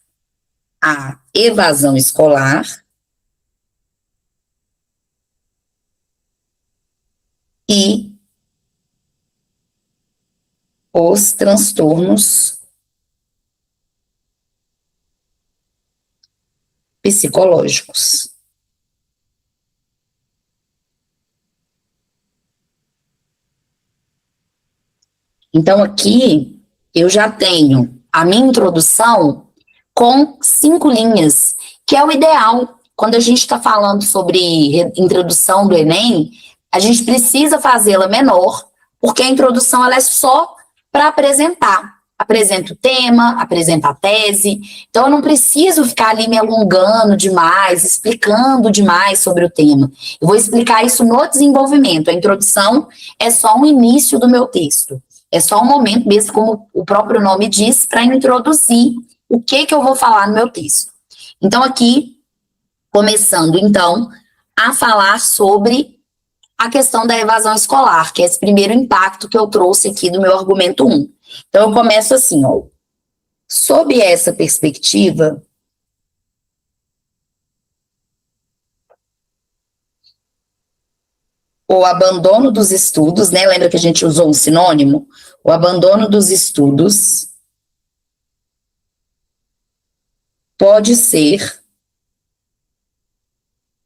a evasão escolar e os transtornos psicológicos. Então, aqui eu já tenho a minha introdução com 5 linhas, que é o ideal. Quando a gente está falando sobre introdução do Enem, a gente precisa fazê-la menor, porque a introdução ela é só para apresentar. Apresenta o tema, apresenta a tese. Então, eu não preciso ficar ali me alongando demais, explicando demais sobre o tema. Eu vou explicar isso no desenvolvimento. A introdução é só um início do meu texto. É só um momento mesmo, como o próprio nome diz, para introduzir o que eu vou falar no meu texto. Então, aqui, começando, então, a falar sobre a questão da evasão escolar, que é esse primeiro impacto que eu trouxe aqui do meu argumento 1. Então, eu começo assim, ó. Sob essa perspectiva, o abandono dos estudos, né? Lembra que a gente usou um sinônimo? O abandono dos estudos pode ser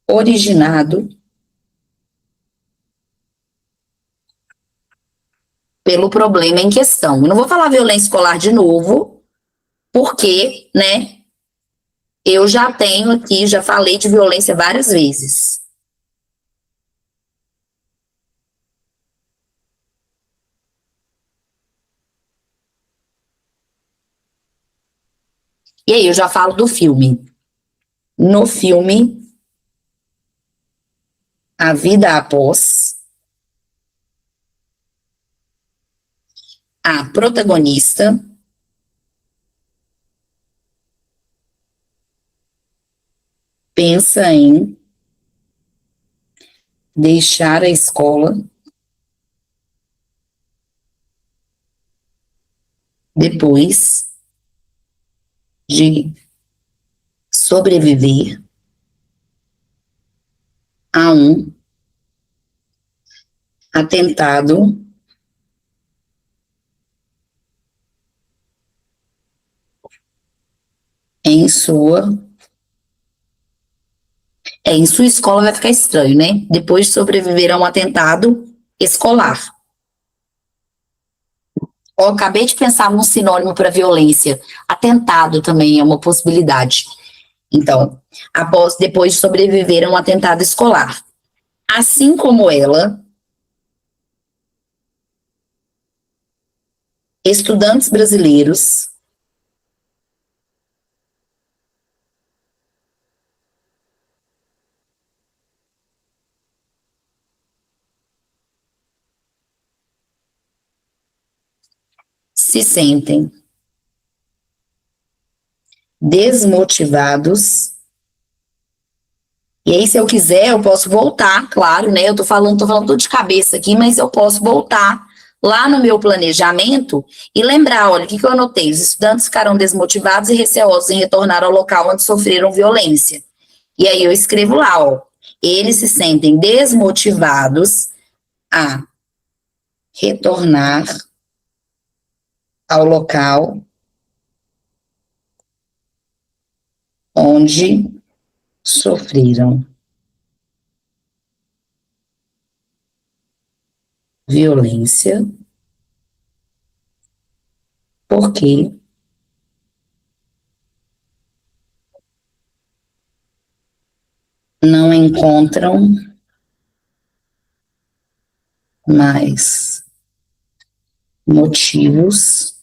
originado pelo problema em questão. Eu não vou falar violência escolar de novo, porque, né, eu já tenho aqui, já falei de violência várias vezes. E aí eu já falo do filme. No filme, A Vida Após, a protagonista pensa em deixar a escola depois de sobreviver a um atentado em sua escola vai ficar estranho, né? Depois de sobreviver a um atentado escolar. Eu acabei de pensar num sinônimo para violência. Atentado também é uma possibilidade. Então, depois de sobreviver a um atentado escolar. Assim como ela, estudantes brasileiros se sentem desmotivados. E aí, se eu quiser, eu posso voltar, claro, né? Eu tô falando tudo de cabeça aqui, mas eu posso voltar lá no meu planejamento e lembrar, olha, o que eu anotei? Os estudantes ficaram desmotivados e receosos em retornar ao local onde sofreram violência. E aí eu escrevo lá, ó, eles se sentem desmotivados a retornar ao local onde sofreram violência, porque não encontram mais motivos.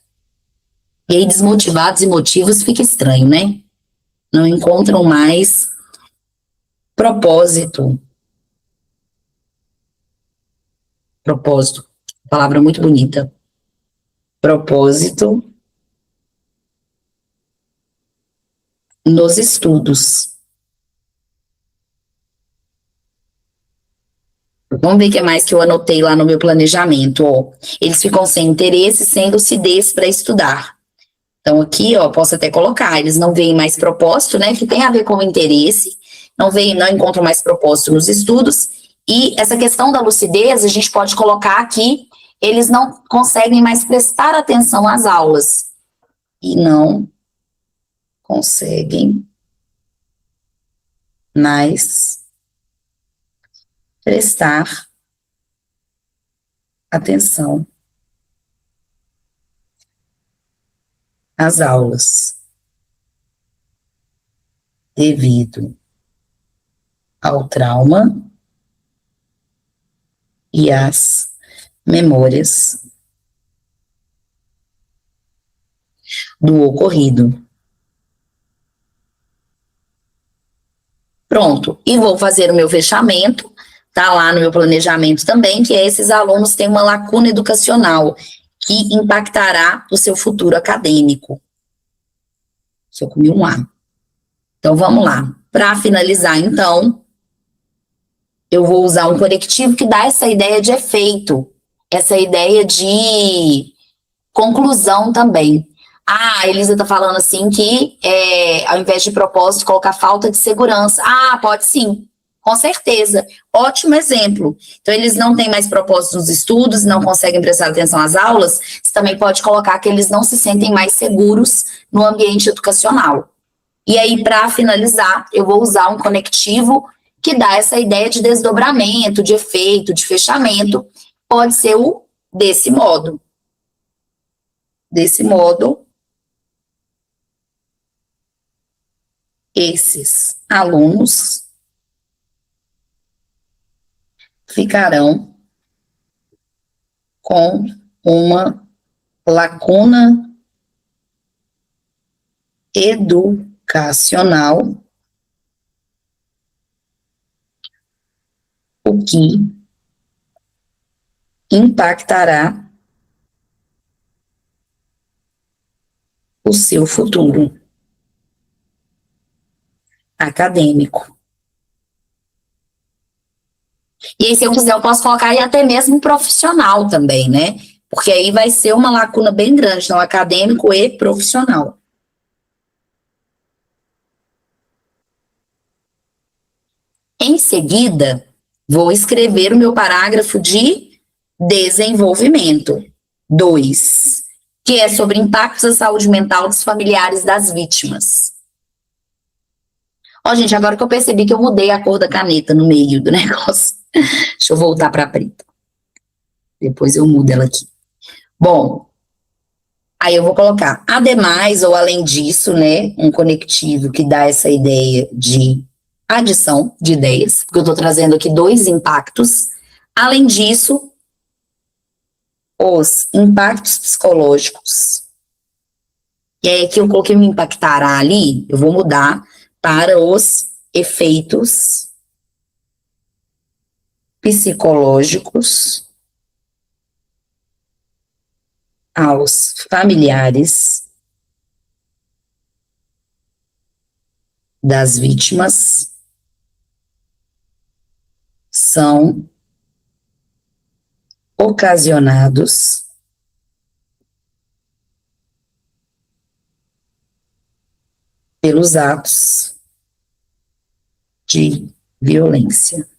E aí, desmotivados e motivos fica estranho, né? Não encontram mais propósito. Propósito, palavra muito bonita. Propósito nos estudos. Vamos ver o que mais que eu anotei lá no meu planejamento. Ó. Eles ficam sem interesse, sem lucidez para estudar. Então, aqui, ó, posso até colocar, eles não veem mais propósito, né? Que tem a ver com o interesse, não encontram mais propósito nos estudos. E essa questão da lucidez, a gente pode colocar aqui, eles não conseguem mais prestar atenção às aulas. E não conseguem mais prestar atenção às aulas, devido ao trauma e às memórias do ocorrido. Pronto, e vou fazer o meu fechamento, tá lá no meu planejamento também, que é esses alunos têm uma lacuna educacional que impactará o seu futuro acadêmico. Se eu comi um A. Então, vamos lá. Para finalizar, então, eu vou usar um conectivo que dá essa ideia de efeito, essa ideia de conclusão também. A Elisa está falando assim que, ao invés de propósito, colocar falta de segurança. Ah, pode sim, com certeza. Ótimo exemplo. Então, eles não têm mais propósito nos estudos, não conseguem prestar atenção às aulas. Você também pode colocar que eles não se sentem mais seguros no ambiente educacional. E aí, para finalizar, eu vou usar um conectivo que dá essa ideia de desdobramento, de efeito, de fechamento. Pode ser o desse modo. Desse modo, esses alunos ficarão com uma lacuna educacional, o que impactará o seu futuro acadêmico. E aí, se eu quiser, eu posso colocar aí até mesmo profissional também, né? Porque aí vai ser uma lacuna bem grande, então, acadêmico e profissional. Em seguida, vou escrever o meu parágrafo de desenvolvimento. 2, que é sobre impactos à saúde mental dos familiares das vítimas. Ó, gente, agora que eu percebi que eu mudei a cor da caneta no meio do negócio. Deixa eu voltar para preta. Depois eu mudo ela aqui. Bom, Aí eu vou colocar, ademais ou além disso, né, um conectivo que dá essa ideia de adição de ideias, porque eu estou trazendo aqui dois impactos. Além disso, os impactos psicológicos. E aí aqui eu coloquei o impactará ali, eu vou mudar para os efeitos psicológicos aos familiares das vítimas são ocasionados pelos atos de violência.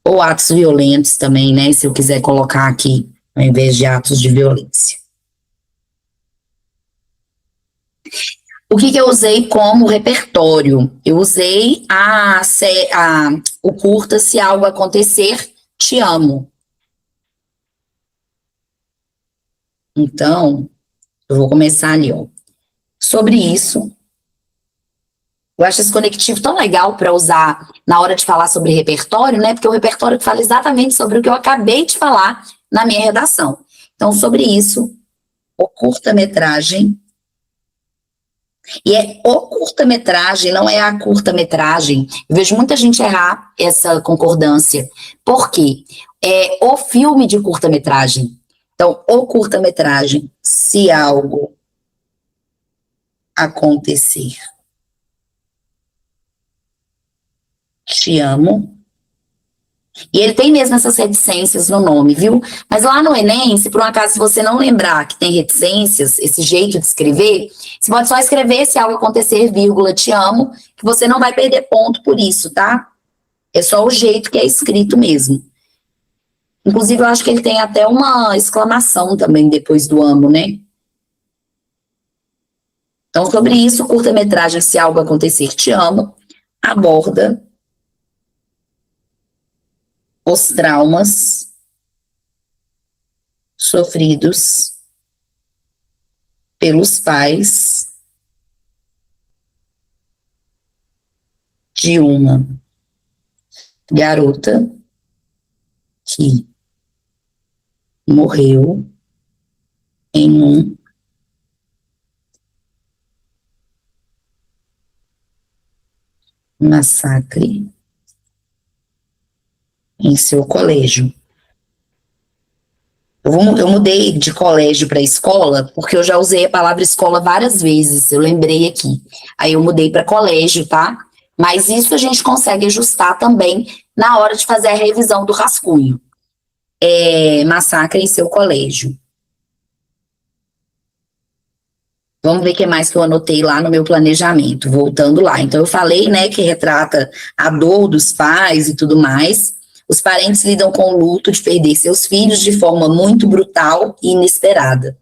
Ou atos violentos também, né? Se eu quiser colocar aqui, ao invés de atos de violência. O que eu usei como repertório? Eu usei o curta Se Algo Acontecer, Te Amo. Então, eu vou começar ali, ó. Sobre isso, eu acho esse conectivo tão legal para usar na hora de falar sobre repertório, né? Porque o repertório fala exatamente sobre o que eu acabei de falar na minha redação. Então, sobre isso, o curta-metragem. E é o curta-metragem, não é a curta-metragem. Eu vejo muita gente errar essa concordância. Por quê? É o filme de curta-metragem. Então, o curta-metragem, se algo acontecer, te amo. E ele tem mesmo essas reticências no nome, viu? Mas lá no Enem, se por um acaso você não lembrar que tem reticências, esse jeito de escrever, você pode só escrever se algo acontecer, vírgula, te amo, que você não vai perder ponto por isso, tá? É só o jeito que é escrito mesmo. Inclusive, eu acho que ele tem até uma exclamação também depois do amo, né? Então, sobre isso, o curta-metragem Se Algo Acontecer, Te Amo, aborda os traumas sofridos pelos pais de uma garota que morreu em um massacre em seu colégio. Eu mudei de colégio para escola, porque eu já usei a palavra escola várias vezes, eu lembrei aqui. Aí eu mudei para colégio, tá? Mas isso a gente consegue ajustar também na hora de fazer a revisão do rascunho. Massacre em seu colégio. Vamos ver o que mais que eu anotei lá no meu planejamento, voltando lá. Então, eu falei, né, que retrata a dor dos pais e tudo mais. Os parentes lidam com o luto de perder seus filhos de forma muito brutal e inesperada.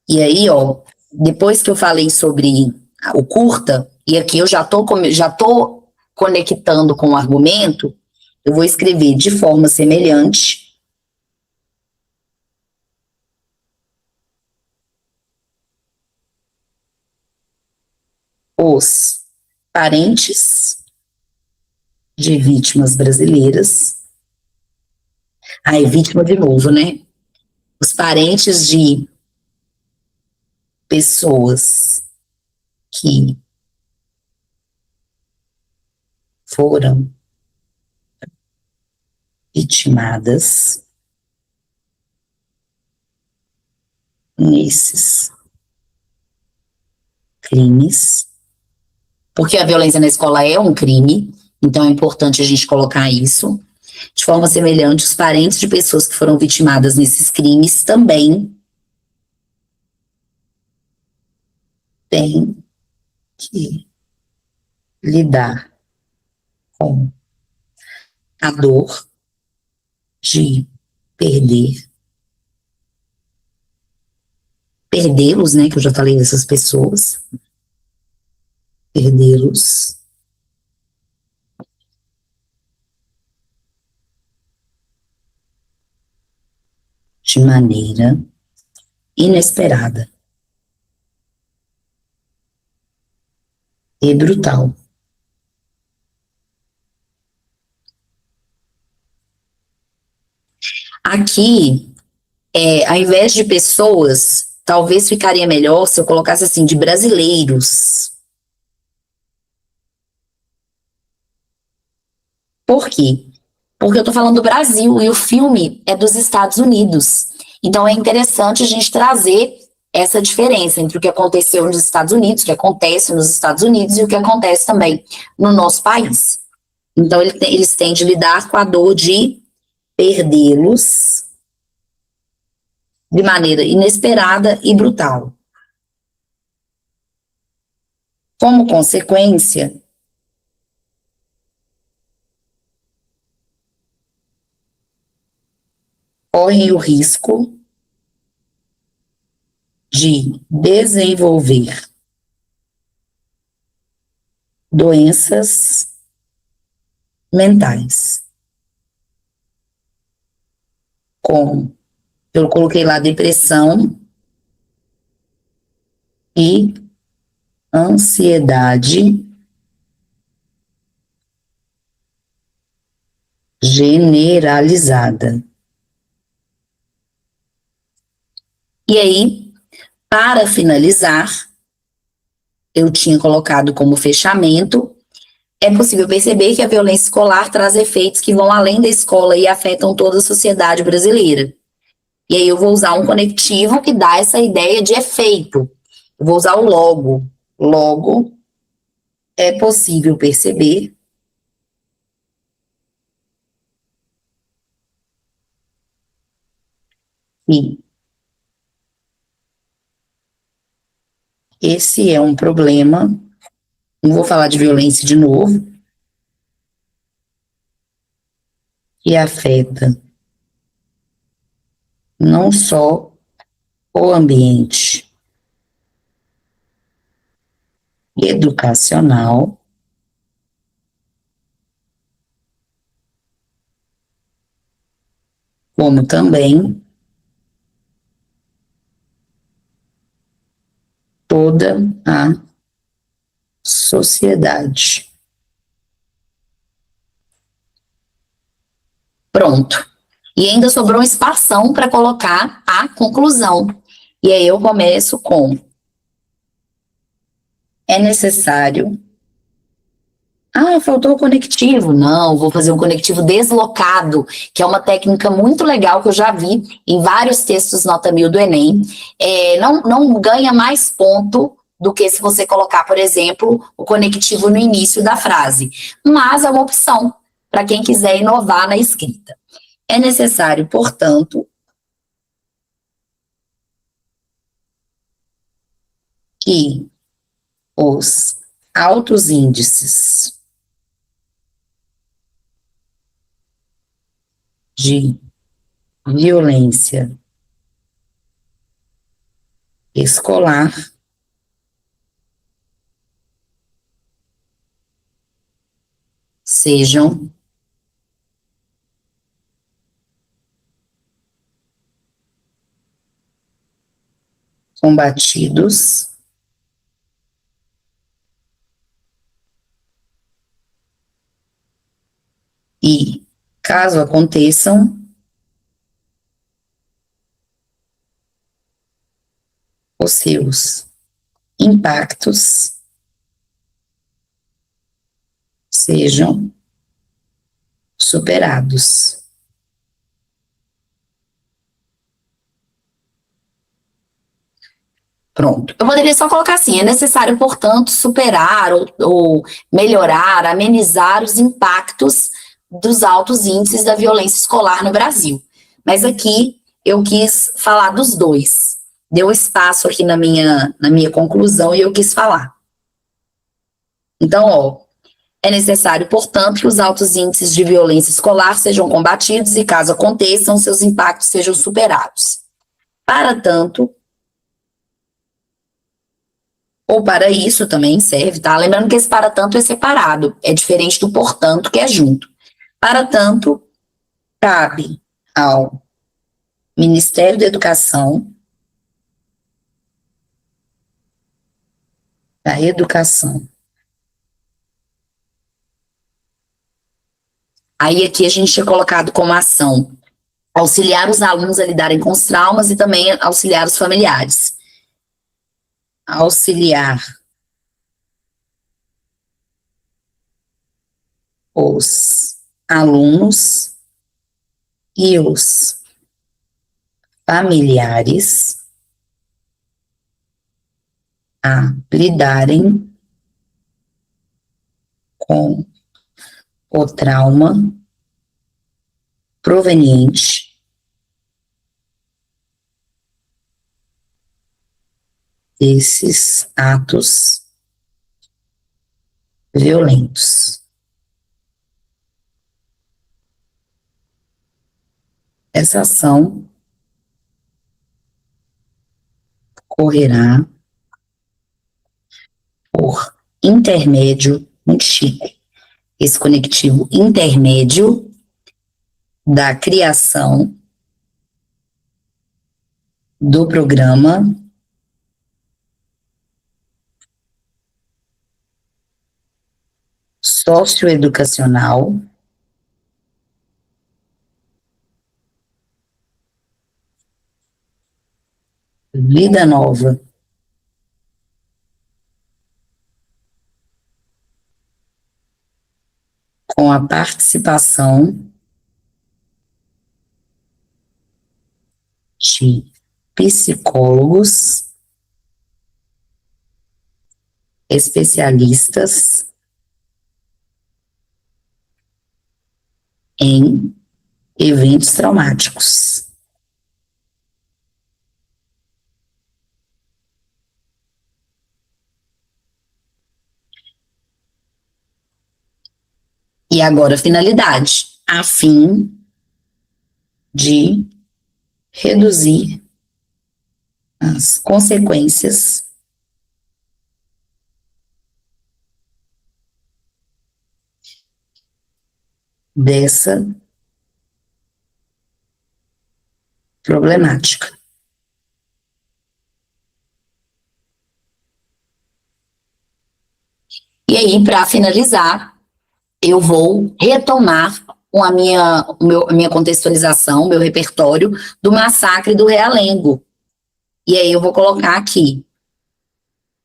E aí, ó, depois que eu falei sobre o curta, e aqui eu já tô conectando com o argumento, eu vou escrever de forma semelhante os parentes de vítimas brasileiras. Aí, vítima de novo, né? Os parentes de pessoas que foram vitimadas nesses crimes, porque a violência na escola é um crime, então é importante a gente colocar isso. De forma semelhante, os parentes de pessoas que foram vitimadas nesses crimes também têm que lidar com a dor de perdê-los, né, que eu já falei dessas pessoas, perdê-los de maneira inesperada e brutal. Aqui, ao invés de pessoas, talvez ficaria melhor se eu colocasse assim, de brasileiros. Por quê? Porque eu estou falando do Brasil e o filme é dos Estados Unidos. Então é interessante a gente trazer essa diferença entre o que aconteceu nos Estados Unidos, o que acontece nos Estados Unidos e o que acontece também no nosso país. Então eles têm de lidar com a dor de perdê-los de maneira inesperada e brutal. Como consequência, correm o risco de desenvolver doenças mentais, como eu coloquei lá depressão e ansiedade generalizada. E aí, para finalizar, eu tinha colocado como fechamento, é possível perceber que a violência escolar traz efeitos que vão além da escola e afetam toda a sociedade brasileira. E aí eu vou usar um conectivo que dá essa ideia de efeito. Eu vou usar o logo. Logo, é possível perceber que esse é um problema. Não vou falar de violência de novo, que afeta não só o ambiente educacional, como também toda a sociedade. Pronto. E ainda sobrou um espação para colocar a conclusão. E aí eu começo com: é necessário. Ah, faltou o conectivo. Não, vou fazer um conectivo deslocado, que é uma técnica muito legal que eu já vi em vários textos nota 1000 do Enem. Não ganha mais ponto do que se você colocar, por exemplo, o conectivo no início da frase. Mas é uma opção para quem quiser inovar na escrita. É necessário, portanto, que os altos índices de violência escolar sejam combatidos e, caso aconteçam, os seus impactos sejam superados. Pronto. Eu poderia só colocar assim: é necessário, portanto, superar ou melhorar, amenizar os impactos dos altos índices da violência escolar no Brasil. Mas aqui eu quis falar dos dois. Deu espaço aqui na minha conclusão e eu quis falar. Então, é necessário, portanto, que os altos índices de violência escolar sejam combatidos e, caso aconteçam, seus impactos sejam superados. Para tanto, ou para isso também serve, tá? Lembrando que esse para tanto é separado, é diferente do portanto, que é junto. Para tanto, cabe ao Ministério da Educação. Aí aqui a gente tinha colocado como ação auxiliar os alunos a lidarem com os traumas e também auxiliar os familiares. Auxiliar os alunos e os familiares a lidarem com o trauma proveniente desses atos violentos. Essa ação ocorrerá por intermédio, muito chique, esse conectivo intermédio da criação do programa socioeducacional Vida Nova, com a participação de psicólogos, especialistas em eventos traumáticos. E agora, finalidade, a fim de reduzir as consequências dessa problemática. E aí, para finalizar, eu vou retomar a minha contextualização, meu repertório do massacre do Realengo. E aí eu vou colocar aqui,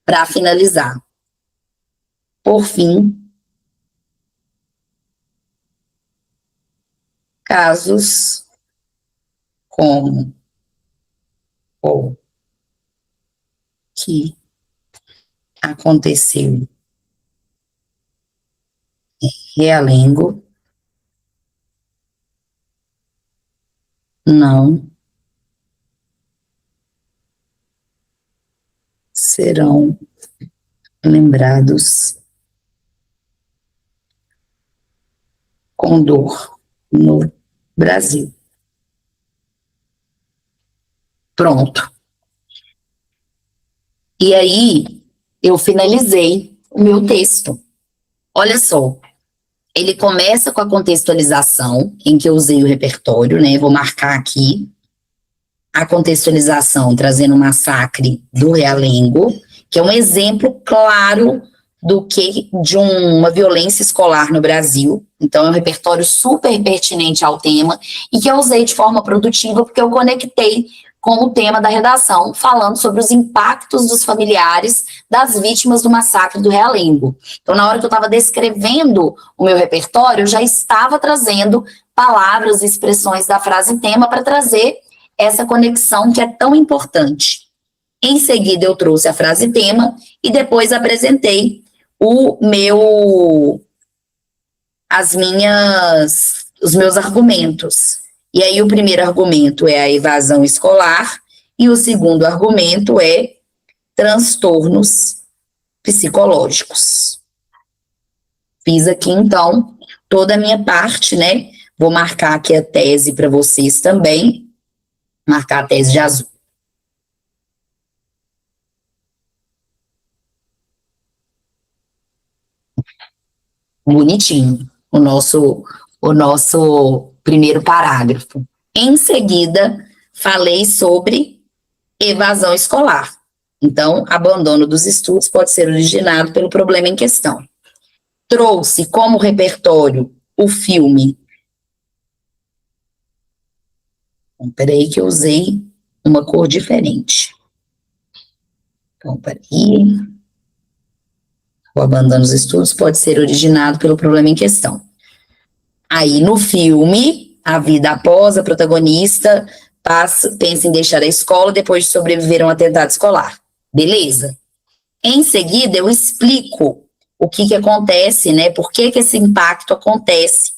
para finalizar. Por fim, casos como o que aconteceu em Realengo não serão lembrados com dor no Brasil. Pronto. E aí, eu finalizei o meu texto. Olha só, ele começa com a contextualização, em que eu usei o repertório, né? Vou marcar aqui a contextualização, trazendo o massacre do Realengo, que é um exemplo claro de uma violência escolar no Brasil. Então, é um repertório super pertinente ao tema e que eu usei de forma produtiva porque eu conectei com o tema da redação, falando sobre os impactos dos familiares das vítimas do massacre do Realengo. Então, na hora que eu estava descrevendo o meu repertório, eu já estava trazendo palavras e expressões da frase tema para trazer essa conexão que é tão importante. Em seguida, eu trouxe a frase tema e depois apresentei os meus argumentos. E aí o primeiro argumento é a evasão escolar e o segundo argumento é transtornos psicológicos. Fiz aqui, então, toda a minha parte, né? Vou marcar aqui a tese para vocês também, marcar a tese de azul. Bonitinho, o nosso primeiro parágrafo. Em seguida, falei sobre evasão escolar. Então, abandono dos estudos pode ser originado pelo problema em questão. Trouxe como repertório o filme. Peraí que eu usei uma cor diferente. Então, peraí. O abandono dos estudos pode ser originado pelo problema em questão. Aí, no filme, a vida após a protagonista pensa em deixar a escola depois de sobreviver a um atentado escolar. Beleza. Em seguida, eu explico o que acontece, né? Por que esse impacto acontece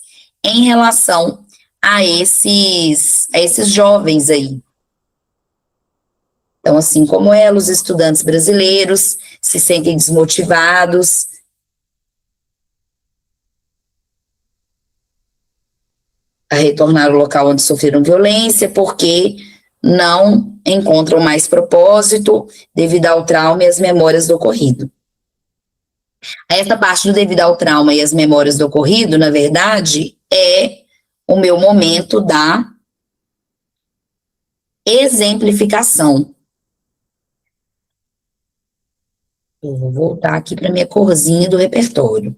em relação a esses jovens aí. Então, assim como ela, os estudantes brasileiros se sentem desmotivados, a retornar ao local onde sofreram violência, porque não encontram mais propósito devido ao trauma e às memórias do ocorrido. Essa parte do devido ao trauma e às memórias do ocorrido, na verdade, é o meu momento da exemplificação. Eu vou voltar aqui para minha corzinha do repertório.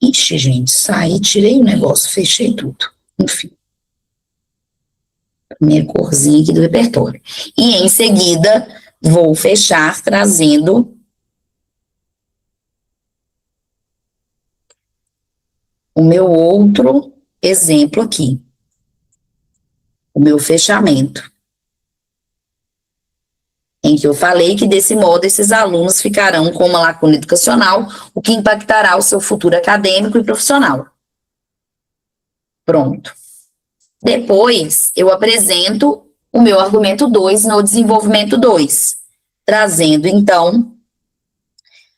Ixi, gente, saí, tirei o negócio, fechei tudo. Enfim. Minha corzinha aqui do repertório. E em seguida, vou fechar trazendo o meu outro exemplo aqui. O meu fechamento. Em que eu falei que, desse modo, esses alunos ficarão com uma lacuna educacional, o que impactará o seu futuro acadêmico e profissional. Pronto. Depois, eu apresento o meu argumento 2 no desenvolvimento 2, trazendo, então,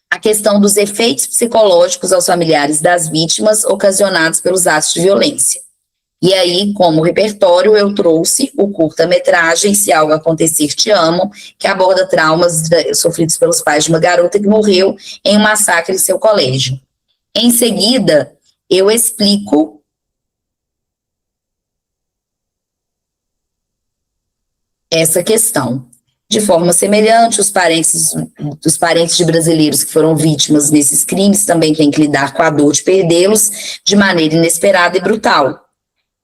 a questão dos efeitos psicológicos aos familiares das vítimas ocasionados pelos atos de violência. E aí, como repertório, eu trouxe o curta-metragem Se Algo Acontecer, Te Amo, que aborda traumas sofridos pelos pais de uma garota que morreu em um massacre em seu colégio. Em seguida, eu explico essa questão. De forma semelhante, os parentes de brasileiros que foram vítimas desses crimes também têm que lidar com a dor de perdê-los de maneira inesperada e brutal.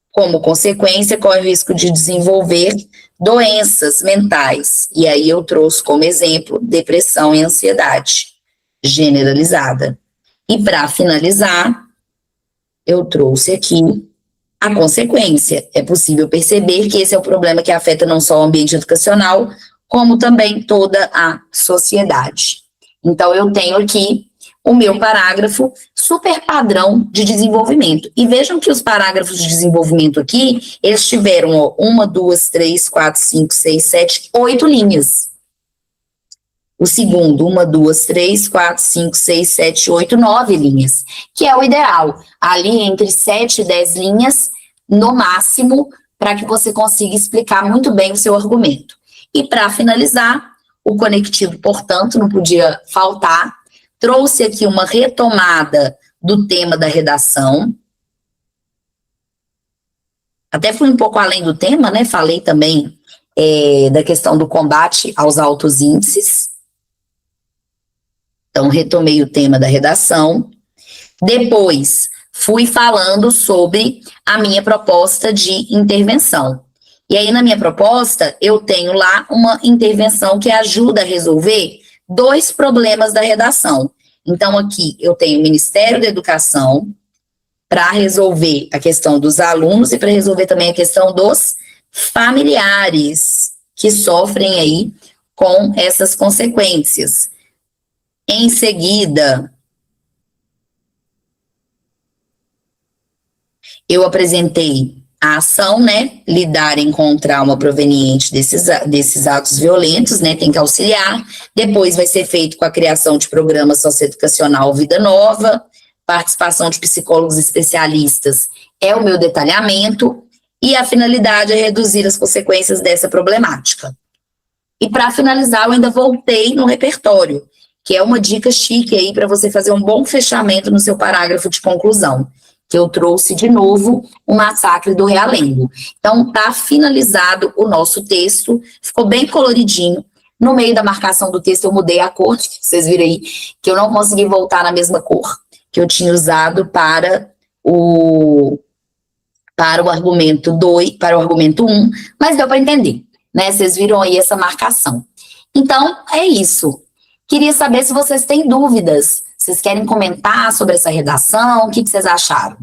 Como consequência, corre o risco de desenvolver doenças mentais. E aí eu trouxe como exemplo depressão e ansiedade generalizada. E para finalizar, eu trouxe aqui a consequência. É possível perceber que esse é o problema que afeta não só o ambiente educacional, como também toda a sociedade. Então, eu tenho aqui o meu parágrafo super padrão de desenvolvimento. E vejam que os parágrafos de desenvolvimento aqui, eles tiveram 1, 2, 3, 4, 5, 6, 7, 8 linhas. O segundo, 1, 2, 3, 4, 5, 6, 7, 8, 9 linhas, que é o ideal. Ali entre 7 e 10 linhas, no máximo, para que você consiga explicar muito bem o seu argumento. E para finalizar, o conectivo, portanto, não podia faltar. Trouxe aqui uma retomada do tema da redação. Até fui um pouco além do tema, né? Falei também da questão do combate aos altos índices. Então, retomei o tema da redação. Depois, fui falando sobre a minha proposta de intervenção. E aí, na minha proposta, eu tenho lá uma intervenção que ajuda a resolver 2 problemas da redação. Então, aqui eu tenho o Ministério da Educação para resolver a questão dos alunos e para resolver também a questão dos familiares que sofrem aí com essas consequências. Em seguida, eu apresentei a ação, né, lidarem com o trauma proveniente desses atos violentos, né, tem que auxiliar. Depois vai ser feito com a criação de programa socioeducacional Vida Nova, participação de psicólogos especialistas é o meu detalhamento, e a finalidade é reduzir as consequências dessa problemática. E para finalizar, eu ainda voltei no repertório, que é uma dica chique aí para você fazer um bom fechamento no seu parágrafo de conclusão, que eu trouxe de novo o massacre do Realengo. Então, tá finalizado o nosso texto, ficou bem coloridinho. No meio da marcação do texto, eu mudei a cor, vocês viram aí, que eu não consegui voltar na mesma cor que eu tinha usado para o argumento 2, para o argumento 1, mas deu para entender, né? Vocês viram aí essa marcação. Então, é isso. Queria saber se vocês têm dúvidas. Vocês querem comentar sobre essa redação? O que vocês acharam?